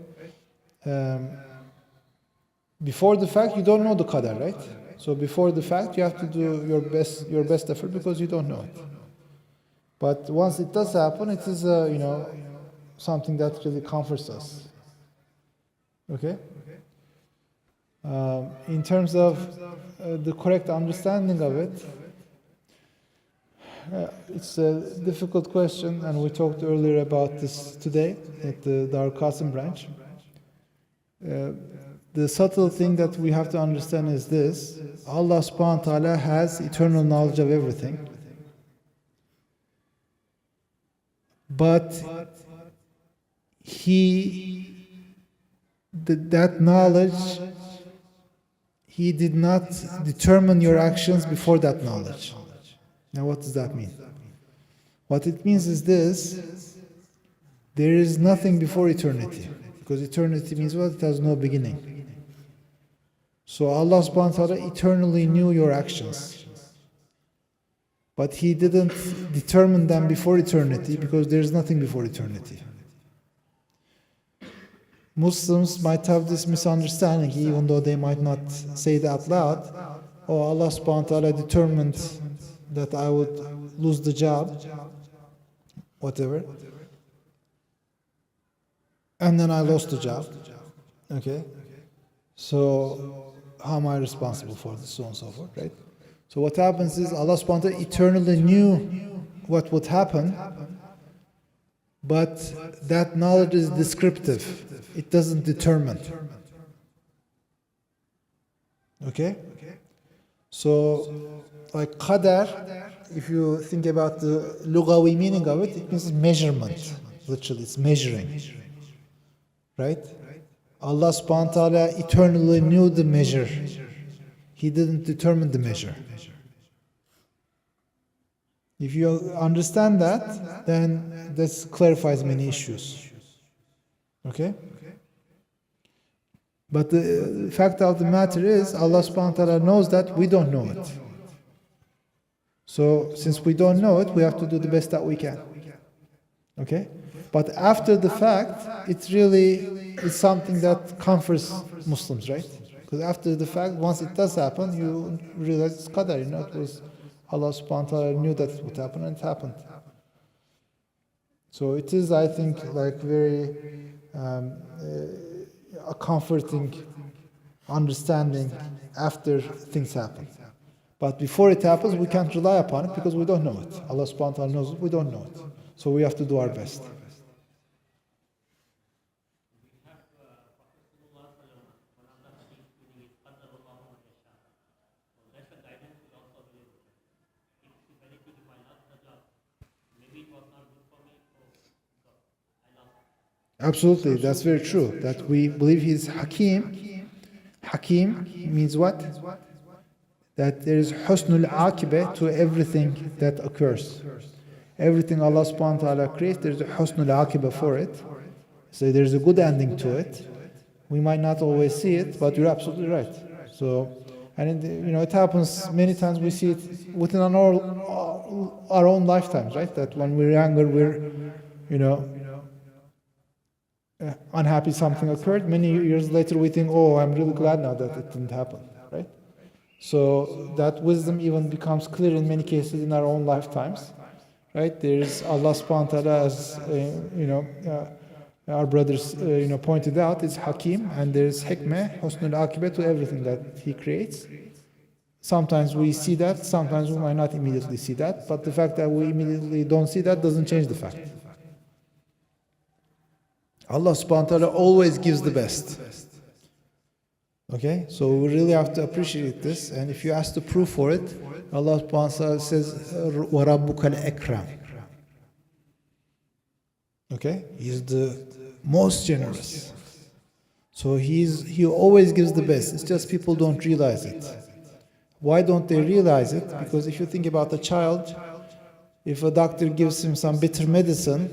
Before the fact, you don't know the qadar, right? So before the fact, you have to do your best effort because you don't know it. But once it does happen, it is something that really comforts us. Okay? In terms of the correct understanding of it, it's a difficult question, and we talked earlier about this today at the Dar Qasim branch. The subtle thing that we have to understand is this: Allah subhanahu wa ta'ala has eternal knowledge of everything. But that knowledge, He did not determine your actions before that knowledge. Now what does that mean? What it means is this: there is nothing before eternity. Because eternity means what? It has no beginning. So Allah subhanahu wa ta'ala eternally knew your actions. But He didn't determine them before eternity because there is nothing before eternity. Muslims might have this misunderstanding, even though they might not say it out loud. Oh, Allah subhanahu wa ta'ala determined that I would lose the job, whatever. And then I lost the job. Okay? So how am I responsible for this, so on and so forth, right? So what happens is Allah subhanahu wa ta'ala eternally knew what would happen, but that knowledge is descriptive. It doesn't determine. Okay? So, like qadar, if you think about the lugawi meaning of it, it means measurement. Literally, it's measuring. Right? Allah subhanahu wa ta'ala eternally knew the measure. He didn't determine the measure. If you understand that, then this clarifies many issues. Okay? But the fact of the matter is, Allah subhanahu wa ta'ala knows that we don't know it. So, since we don't know it, we have to do the best that we can. Okay? But after the fact, it really is something that comforts Muslims, right? Because after the fact, once it does happen, you realize it's qadar, it was Allah subhanahu wa ta'ala knew that it would happen, and it happened. So it is, I think, like very a comforting understanding after things happen. But before it happens, we can't rely upon it because we don't know it. Allah subhanahu wa ta'ala knows it, we don't know it. So we have to do our best. Absolutely, that's very true. That we believe He's Hakim. Hakim means what? That there is husnul aqibah to everything that occurs. Everything Allah subhanahu wa ta'ala creates, there is a husnul aqibah for it. So there is a good ending to it. We might not always see it, but you're absolutely right. So, and it happens many times. We see it within our own lifetimes, right? That when we're younger, we're, unhappy something occurred. Many years later, we think, oh, I'm really glad now that it didn't happen, right? So that wisdom even becomes clear in many cases in our own lifetimes, right? There is Allah subhanahu wa ta'ala, as our brothers pointed out, is Hakim, and there is Hikmah, Husnul Aqibah to everything that He creates. Sometimes we see that, sometimes we might not immediately see that, but the fact that we immediately don't see that doesn't change the fact. Allah subhanahu wa ta'ala always gives the best. Okay, so we really have to appreciate this, and if you ask the proof for it, Allah subhanahu wa ta'ala says, وَرَبُّكَ الْأَكْرَمِ. Okay, He's the most generous. So He always gives the best. It's just people don't realize it. Why don't they realize it? Because if you think about a child, if a doctor gives him some bitter medicine,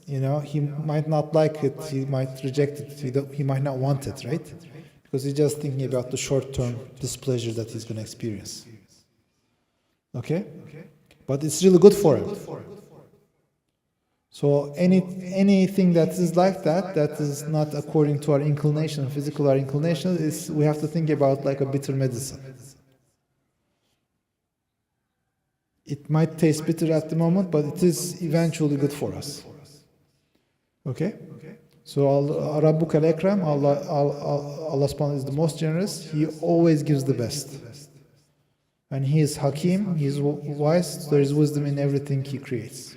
he might not like it, he might reject it, he might not want it, right? Because he's just thinking about the short-term displeasure that he's going to experience. Okay? But it's really good for him. So anything that is like that is not according to our inclination, physical our inclination, is we have to think about like a bitter medicine. It might taste bitter at the moment, but it is eventually good for us. Okay? So Rabbuka al-Akram, Allah subhanahu wa ta'ala is the most generous. He always gives the best. And He is Hakim, He is wise, so there is wisdom in everything He creates.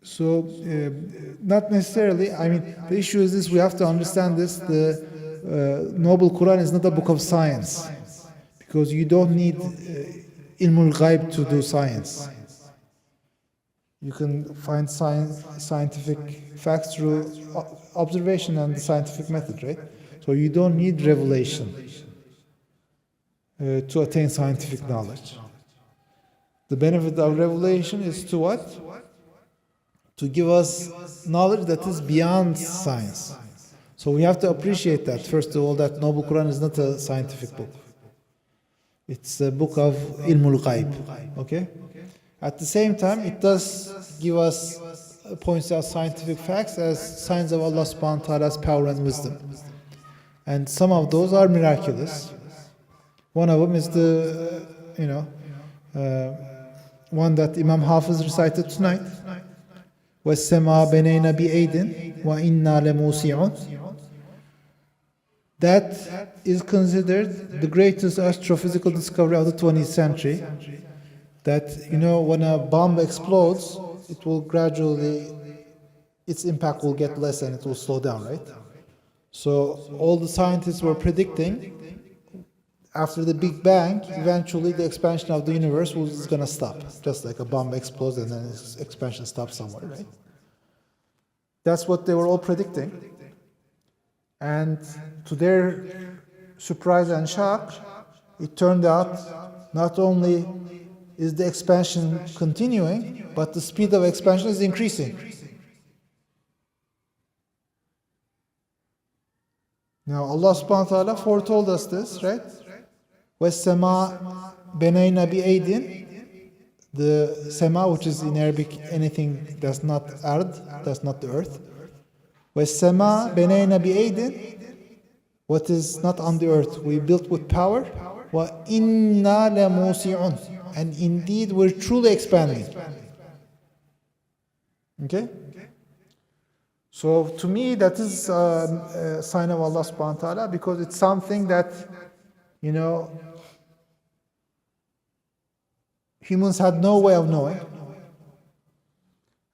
So, not necessarily. I mean, the issue is this: we have to understand this. The Noble Quran is not a book of science, because you don't need ilmul ghaib to do science. You can find scientific facts through observation and the scientific method, right? So you don't need revelation to attain scientific knowledge. The benefit of revelation is to what? To give us knowledge that is beyond science. So we have to appreciate that. First of all, that Noble Quran is not a scientific book. It's a book of ilmul ghaib. Okay? At the same time, it does give us, points out scientific facts as signs of Allah subhanahu wa ta'ala's power and wisdom. And some of those are miraculous. One of them is the, one that Imam Hafiz recited tonight. وَالسَّمَاءَ بَنَيْنَا بِأَيْدٍ وَإِنَّا لَمُوسِعُونَ. That is considered the greatest astrophysical discovery of the 20th century. That, when a bomb explodes, it will gradually, its impact will get less and it will slow down, right? So all the scientists were predicting, after the Big Bang, eventually the expansion of the universe was going to stop. Just like a bomb explodes and then its expansion stops somewhere, right? That's what they were all predicting. And to their surprise and shock, it turned out not only is the expansion continuing, but the speed of expansion is increasing. Now Allah subhanahu wa ta'ala foretold us this, right? وَالسَّمَاءَ بَنَيْنَا بِأَيْدٍ. The Sama, which is in Arabic anything that's not ard, that's not the earth. وَالسَّمَاءَ بَنَيْنَا بِأَيْدٍ. What is not on the earth, we built with power. وَإِنَّا لَمُوسِعُونَ. And indeed, we're truly expanding. Okay? So to me, that is a sign of Allah subhanahu wa ta'ala, because it's something that, humans had no way of knowing.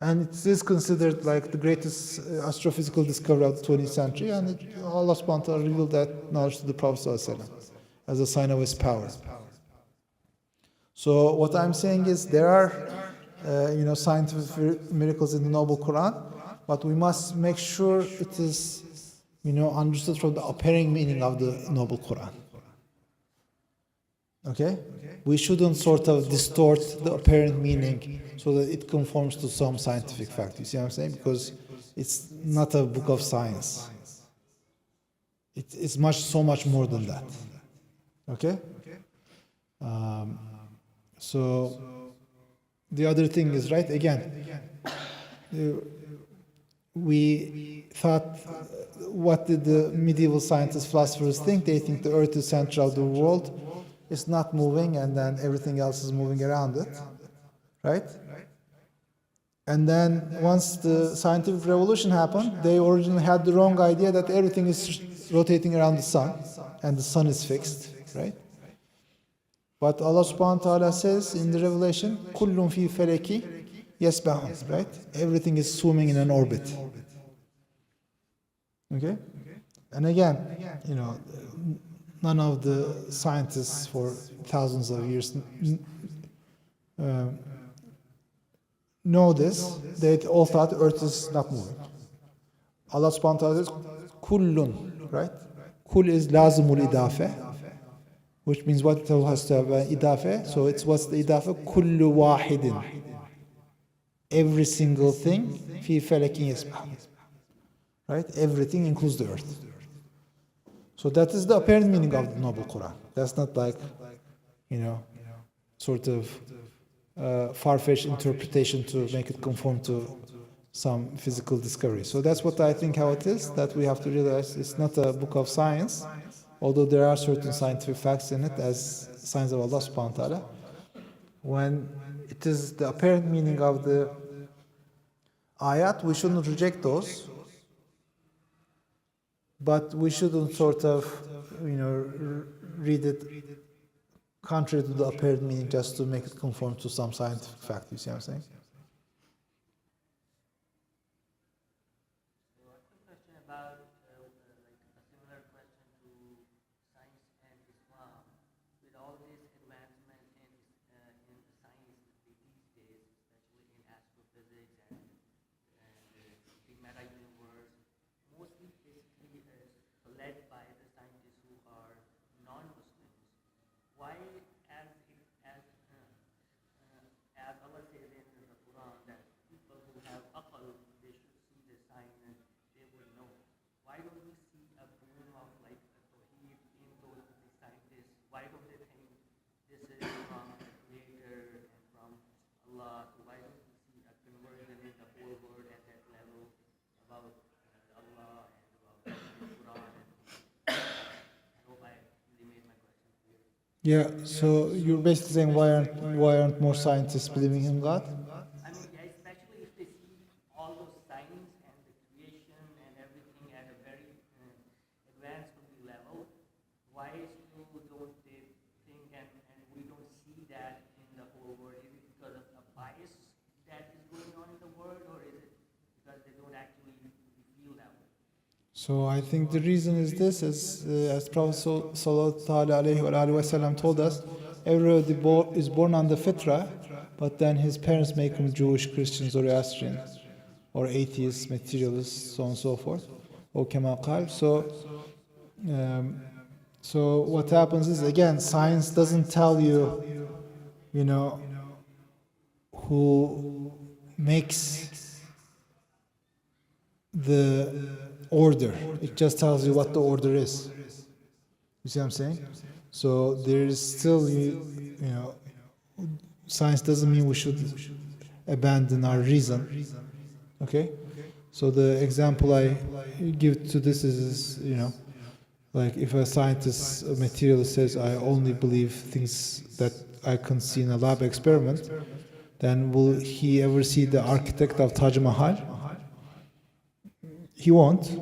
And it is considered like the greatest astrophysical discovery of the 20th century. And Allah subhanahu wa ta'ala revealed that knowledge to the Prophet sallallahu alaihi wasallam as a sign of His power. So what I'm saying is there are, scientific miracles in the Noble Quran, but we must make sure it is, understood from the apparent meaning of the Noble Quran. Okay? We shouldn't sort of distort the apparent meaning so that it conforms to some scientific fact. You see what I'm saying? Because it's not a book of science. It's so much more than that. Okay? So the other thing is, right, again, we thought, what did the medieval scientists, philosophers think? They think the earth is center of the world, it's not moving, and then everything else is moving around it, right? And then once the scientific revolution happened, they originally had the wrong idea that everything is rotating around the sun, and the sun is fixed, right? But Allah subhanahu wa ta'ala says in the Revelation, kullun fi feleki yasbahun, right? Everything is swimming in an orbit. Okay? And again, none of the scientists for thousands of years know this. They all thought the earth is not moving. Allah subhanahu wa ta'ala says, kullun, right? Kul is lazimul idafe, which means what has to have an idafe. So what's the idafe? Kullu wahidin. Every single thing, fi falakin yasbah. Right? Everything includes the earth. So that is the apparent meaning of the Noble Quran. That's not like, sort of far-fetched interpretation to make it conform to some physical discovery. So that's what I think how it is, that we have to realize it's not a book of science, although there are certain scientific facts in it as signs of Allah subhanahu wa ta'ala. When it is the apparent meaning of the ayat, we shouldn't reject those, but we shouldn't sort of, read it contrary to the apparent meaning just to make it conform to some scientific fact. You see what I'm saying? Yeah, so you're basically saying why aren't more scientists believing in God? Especially if they see all those signs and the creation and everything at a very advanced level, why still don't they think and we don't see that in the whole world? Is it because of a bias that is going on in the world, or is it because they don't actually feel that way? So I think the reason is this, as Prophet ﷺ told us, everybody is born on the fitra, but then his parents make him Jewish, Christian, Zoroastrian, or atheist, materialist, so on and so forth. Or kama qal. So what happens is, again, science doesn't tell you, who makes the order. It just tells you what the order is. You see what I'm saying? So there is still, science doesn't mean we should abandon our reason. Okay? So the example I give to this is, like if a scientist, a materialist says, I only believe things that I can see in a lab experiment, then will he ever see the architect of Taj Mahal? He won't,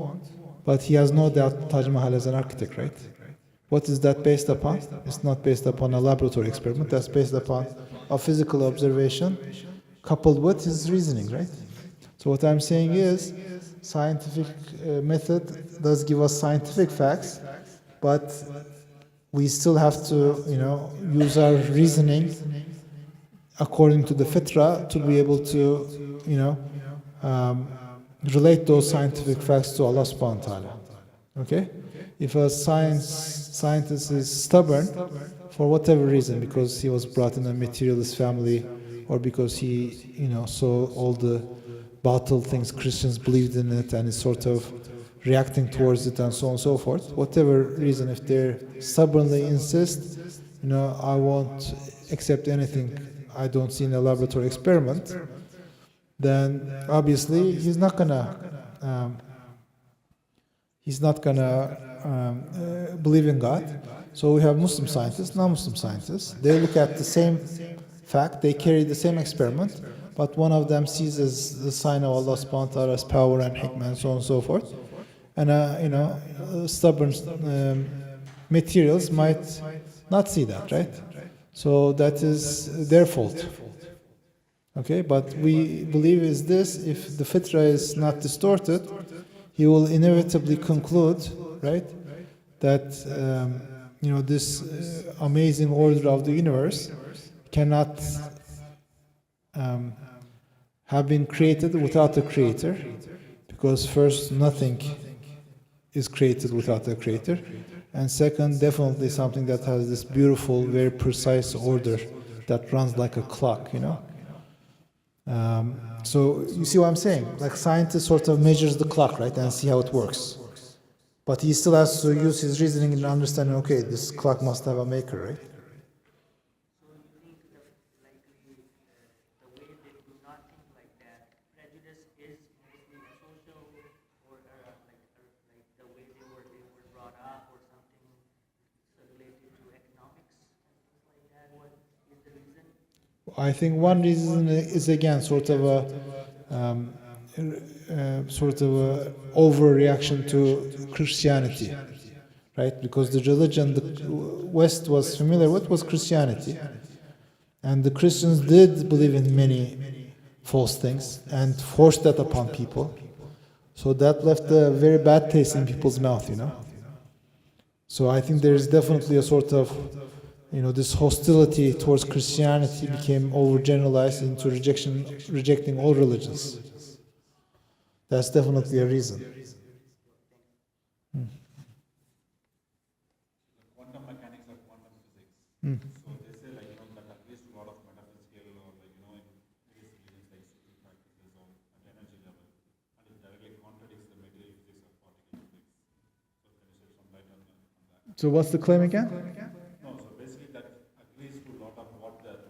but he has no doubt Taj Mahal as an architect, right? What is that based upon? It's not based upon a laboratory experiment, that's based upon a physical observation coupled with his reasoning, right? So what I'm saying is, scientific method does give us scientific facts, but we still have to, use our reasoning according to the fitra to be able to, relate those scientific facts to Allah subhanahu wa ta'ala. Okay? If a scientist is stubborn for whatever reason, because he was brought in a materialist family, or because he, saw all the batil things Christians believed in it and is sort of reacting towards it and so on and so forth, whatever reason, if they stubbornly insist, I won't accept anything I don't see in a laboratory experiment, then obviously he's not gonna he's not gonna believe in God. So we have Muslim scientists, non-Muslim scientists. They look at the same fact, they carry the same experiment, but one of them sees as the sign of Allah subhanahu wa ta'ala's power and hikmah and so on and so forth. And stubborn materials might not see that, right? So that is their fault. Okay, but we believe is this: if the fitra is not distorted, he will inevitably conclude, right, that this amazing order of the universe cannot have been created without a creator, because first, nothing is created without a creator, and second, definitely something that has this beautiful, very precise order that runs like a clock, So you see what I'm saying? Like scientist sort of measures the clock, right, and see how it works. But he still has to use his reasoning and understanding, okay, this clock must have a maker, right? So you think the way they do not think like that, prejudice is mostly a social or like the way they were brought up or something related to economics and things like that? What is the reason? I think one reason is again sort of a overreaction to Christianity, right? Because the religion the West was familiar with was Christianity, and the Christians did believe in many false things and forced that upon people. So that left a very bad taste in people's mouth, So I think there is definitely a sort of this hostility towards Christianity became overgeneralized into rejecting all religions. That's definitely a reason. Quantum mechanics or quantum physics. So they say that at least a lot of metaphysical or various religions like Sufi practices or at energy level, and it directly contradicts the material physics of particle physics. So can you shed some light on that? So what's the claim again? No, so basically that agrees to a lot of what some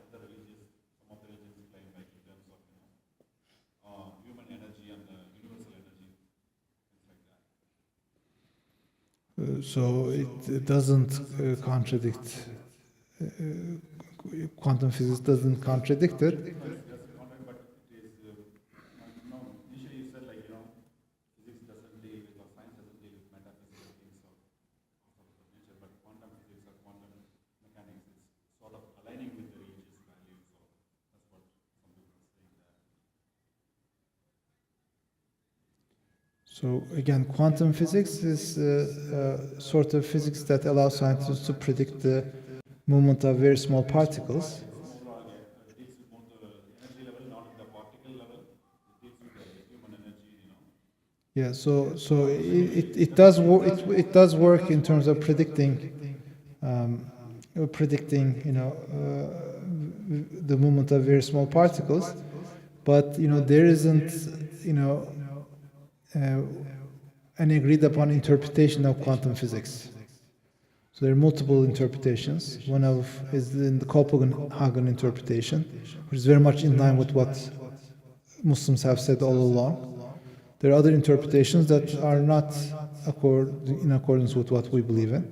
of the religions claim, like in terms of human energy and the universal energy, things like that. So it doesn't contradict. Quantum physics doesn't contradict it. It doesn't contradict, but it is initially you said physics doesn't deal with or science doesn't deal with metaphysical things of nature, but quantum physics or quantum mechanics is sort of aligning with the religious values. So that's what some people are saying there. So again, quantum physics is sort of physics that allows scientists to predict the movement of very small particles. It deals with more the energy level, not at the particle level. It deals with the human energy, Yeah, so it does work in terms of predicting the movement of very small particles, but there isn't an agreed upon interpretation of quantum physics. So there are multiple interpretations. One is in the Copenhagen interpretation, which is very much in line with what Muslims have said all along. There are other interpretations that are not in accordance with what we believe in.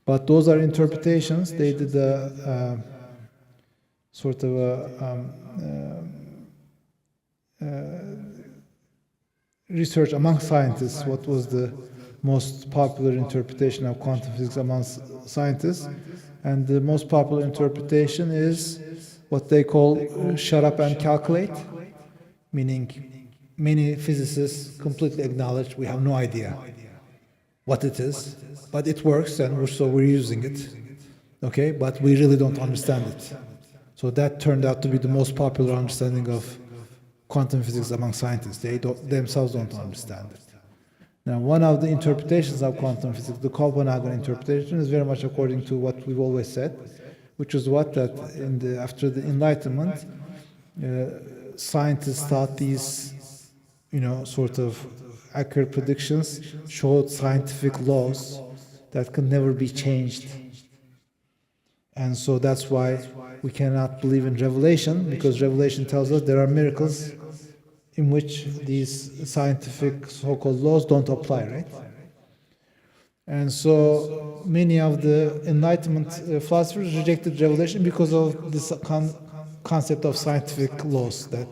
But those are interpretations. They did a sort of research among scientists, what was the most popular interpretation of quantum physics among scientists. And the most popular interpretation is what they call shut up and calculate, meaning many physicists completely acknowledge we have no idea what it is, but it works and so we're using it, okay, but we really don't understand it. So that turned out to be the most popular understanding of quantum physics among scientists. They themselves don't understand it. Now, one of the interpretations of quantum physics, the Copenhagen interpretation, is very much according to what we've always said, which is after the Enlightenment, scientists thought these, sort of accurate predictions showed scientific laws that can never be changed. And so that's why we cannot believe in revelation, because revelation tells us there are miracles in which these scientific so-called laws don't apply, right? And so many of the Enlightenment philosophers rejected revelation because of this concept of scientific laws, that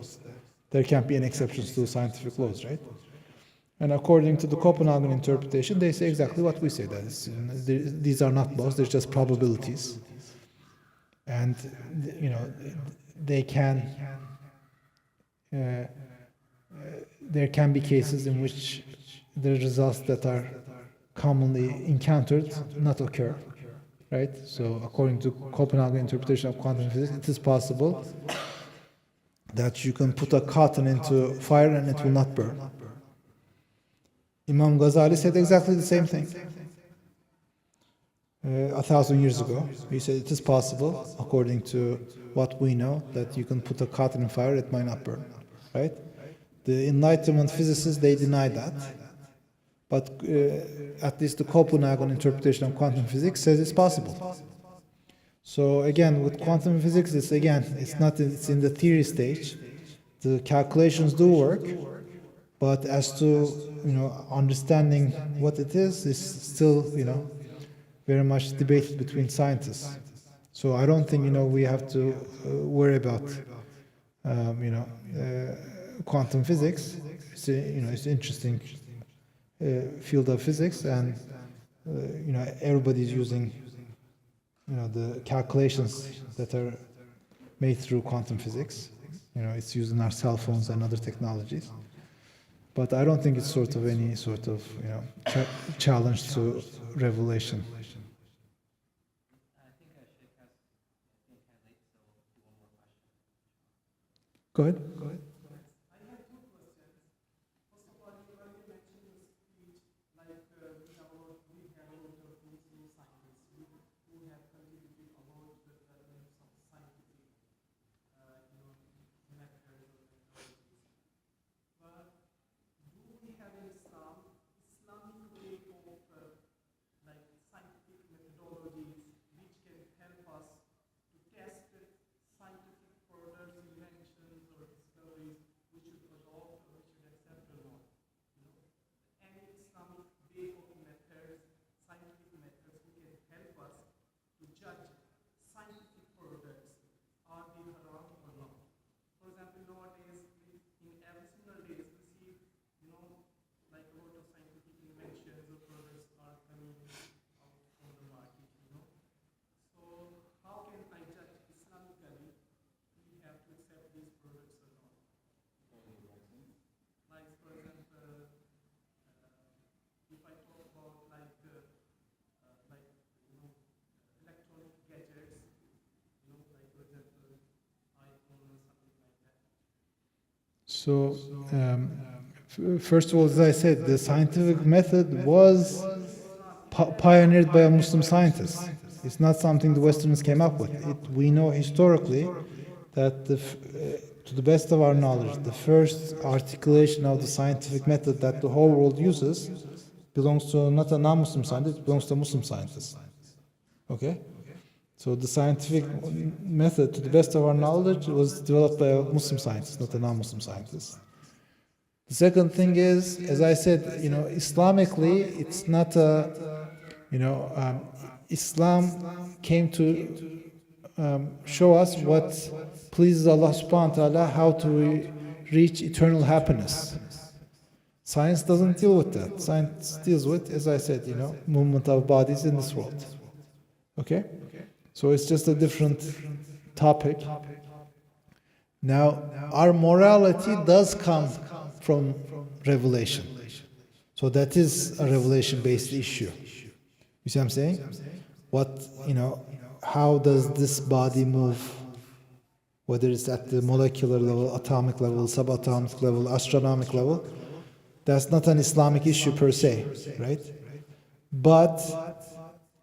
there can't be any exceptions to scientific laws, right? And according to the Copenhagen interpretation, they say exactly what we say, that is, these are not laws, they're just probabilities. And, they can, there can be cases in which the results that are commonly encountered not occur, right? So according to Copenhagen interpretation of quantum physics, it is possible that you can put a cotton into fire and it will not burn. Imam Ghazali said exactly the same thing 1,000 years ago. He said it is possible, according to what we know, that you can put a cotton in fire, it might not burn, right? The Enlightenment physicists, they deny that. But at least the Copenhagen interpretation of quantum physics says it's possible. So again, with quantum physics, it's in the theory stage. The calculations do work, but as to understanding what it is still very much debated between scientists. So I don't think we have to worry about quantum physics. It's it's an interesting field of physics, and everybody's using the calculations that are made through quantum physics. It's used in our cell phones and other technologies. But I don't think it's any sort of challenge to revelation. Go ahead. So, first of all, as I said, the scientific method was pioneered by a Muslim scientist. It's not something the Westerners came up with. We know historically that, to the best of our knowledge, the first articulation of the scientific method that the whole world uses belongs to not a non-Muslim scientist, it belongs to a Muslim scientist. Okay? So the scientific method, to the best of our knowledge, was developed by a Muslim scientist, not a non-Muslim scientist. The second thing is, as I said, Islamically, it's not Islam came to show us what pleases Allah subhanahu wa ta'ala, how to reach eternal happiness. Science doesn't deal with that. Science deals with, as I said, movement of bodies in this world. Okay? So it's just a different topic. Now, our morality does come from revelation. So that is a revelation-based issue. You see what I'm saying? How does this body move? Whether it's at the molecular level, atomic level, subatomic level, astronomic level, that's not an Islamic issue per se, right? But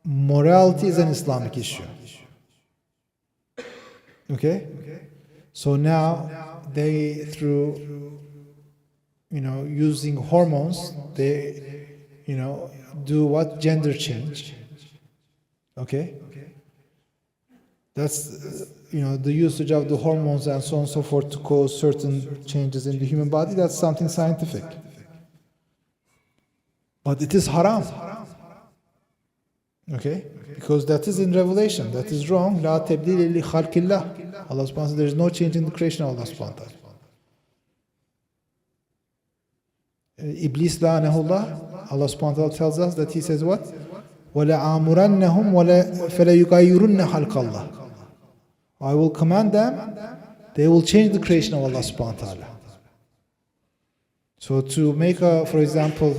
morality is an Islamic issue. Okay? So now they, through using hormones, they do what? Gender change. Okay? That's the usage of the hormones and so on and so forth to cause certain changes in the human body. That's something scientific. But it is haram. Okay? Because that is in Revelation. That is wrong. La tebdil li khalqillah. Allah subhanahu wa ta'ala, there is no change in the creation of Allah subhanahu wa ta'ala. Iblis la'anahullah, Allah subhanahu wa ta'ala tells us that he says what? وَلَعَامُرَنَّهُمْ فَلَيُغَيِّرُنَّ خَلْقَ اللَّهِ. I will command them, they will change the creation of Allah subhanahu wa ta'ala. So to make for example,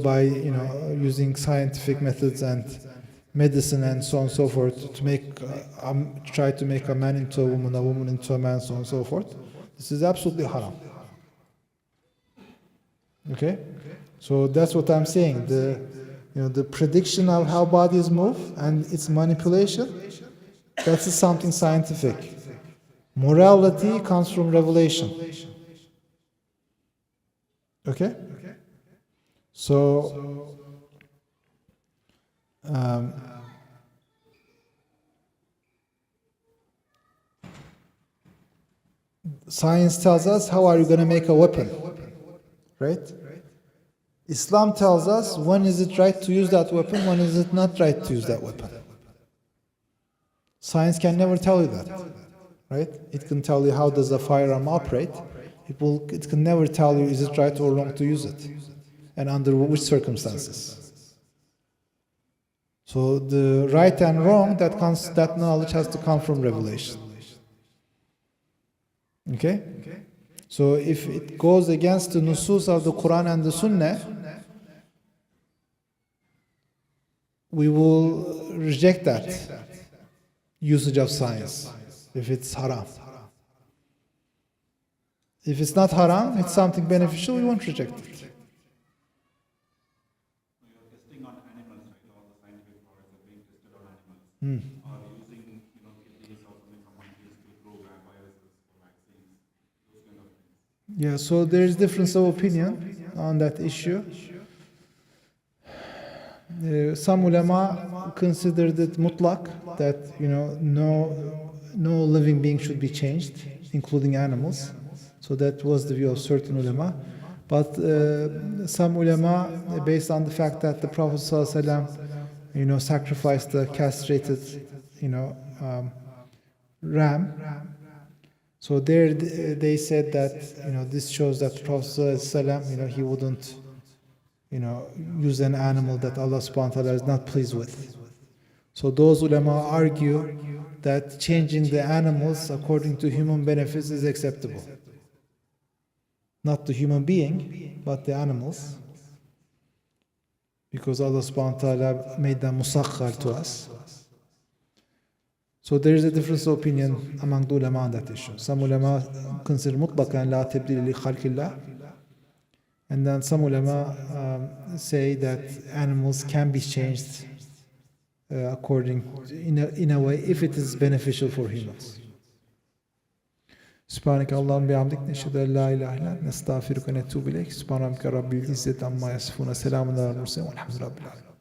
by using scientific methods and medicine and so on and so forth, to make try to make a man into a woman into a man, so on and so forth, this is absolutely haram. Okay? So that's what I'm saying. The prediction of how bodies move and its manipulation, that is something scientific. Morality comes from revelation. Okay? So, science tells us how are you going to make a weapon, right? Islam tells us when is it right to use that weapon, when is it not right to use that weapon. Science can never tell you that, right? It can tell you how does a firearm operate. It can never tell you is it right or wrong to use it, and under which circumstances. So the right and wrong, that knowledge has to come from revelation. Okay? So if it goes against the nusus of the Quran and the Sunnah, we will reject that usage of science if it's haram. If it's not haram, it's something beneficial, we won't reject it. You're testing on animals, right? All the scientific products are being tested on animals. Or using, kidneys or something from monkeys to grow viruses or vaccines, those kind of things. Yeah, so there is difference of opinion on that issue. Some ulama considered it mutlaq, that no living being should be changed, including animals. So that was the view of certain ulama. But some ulama, based on the fact that the Prophet ﷺ, sacrificed the castrated, ram. So there they said that this shows that the Prophet ﷺ, he wouldn't use an animal that Allah subhanahu wa ta'ala is not pleased with. So those ulama argue that changing the animals according to human benefits is acceptable. Not the human being, but the animals. Because Allah subhanahu wa ta'ala made them musakhkhar to us. So there is a difference of opinion among the ulama on that issue. Some ulama consider mutlaqan la tabdil li khalqillah. And then some ulama say that animals can be changed in a way if it is beneficial for humans. Subhaneke Allahümme bihamdik neşhedü en la ilahe illa ente nestağfiruke ve netûbü ileyk. Subhan rabbike rabbil izzeti amma yasifun. Selamun aleyhi ve sellem. Elhamdülillahi rabbil alemin.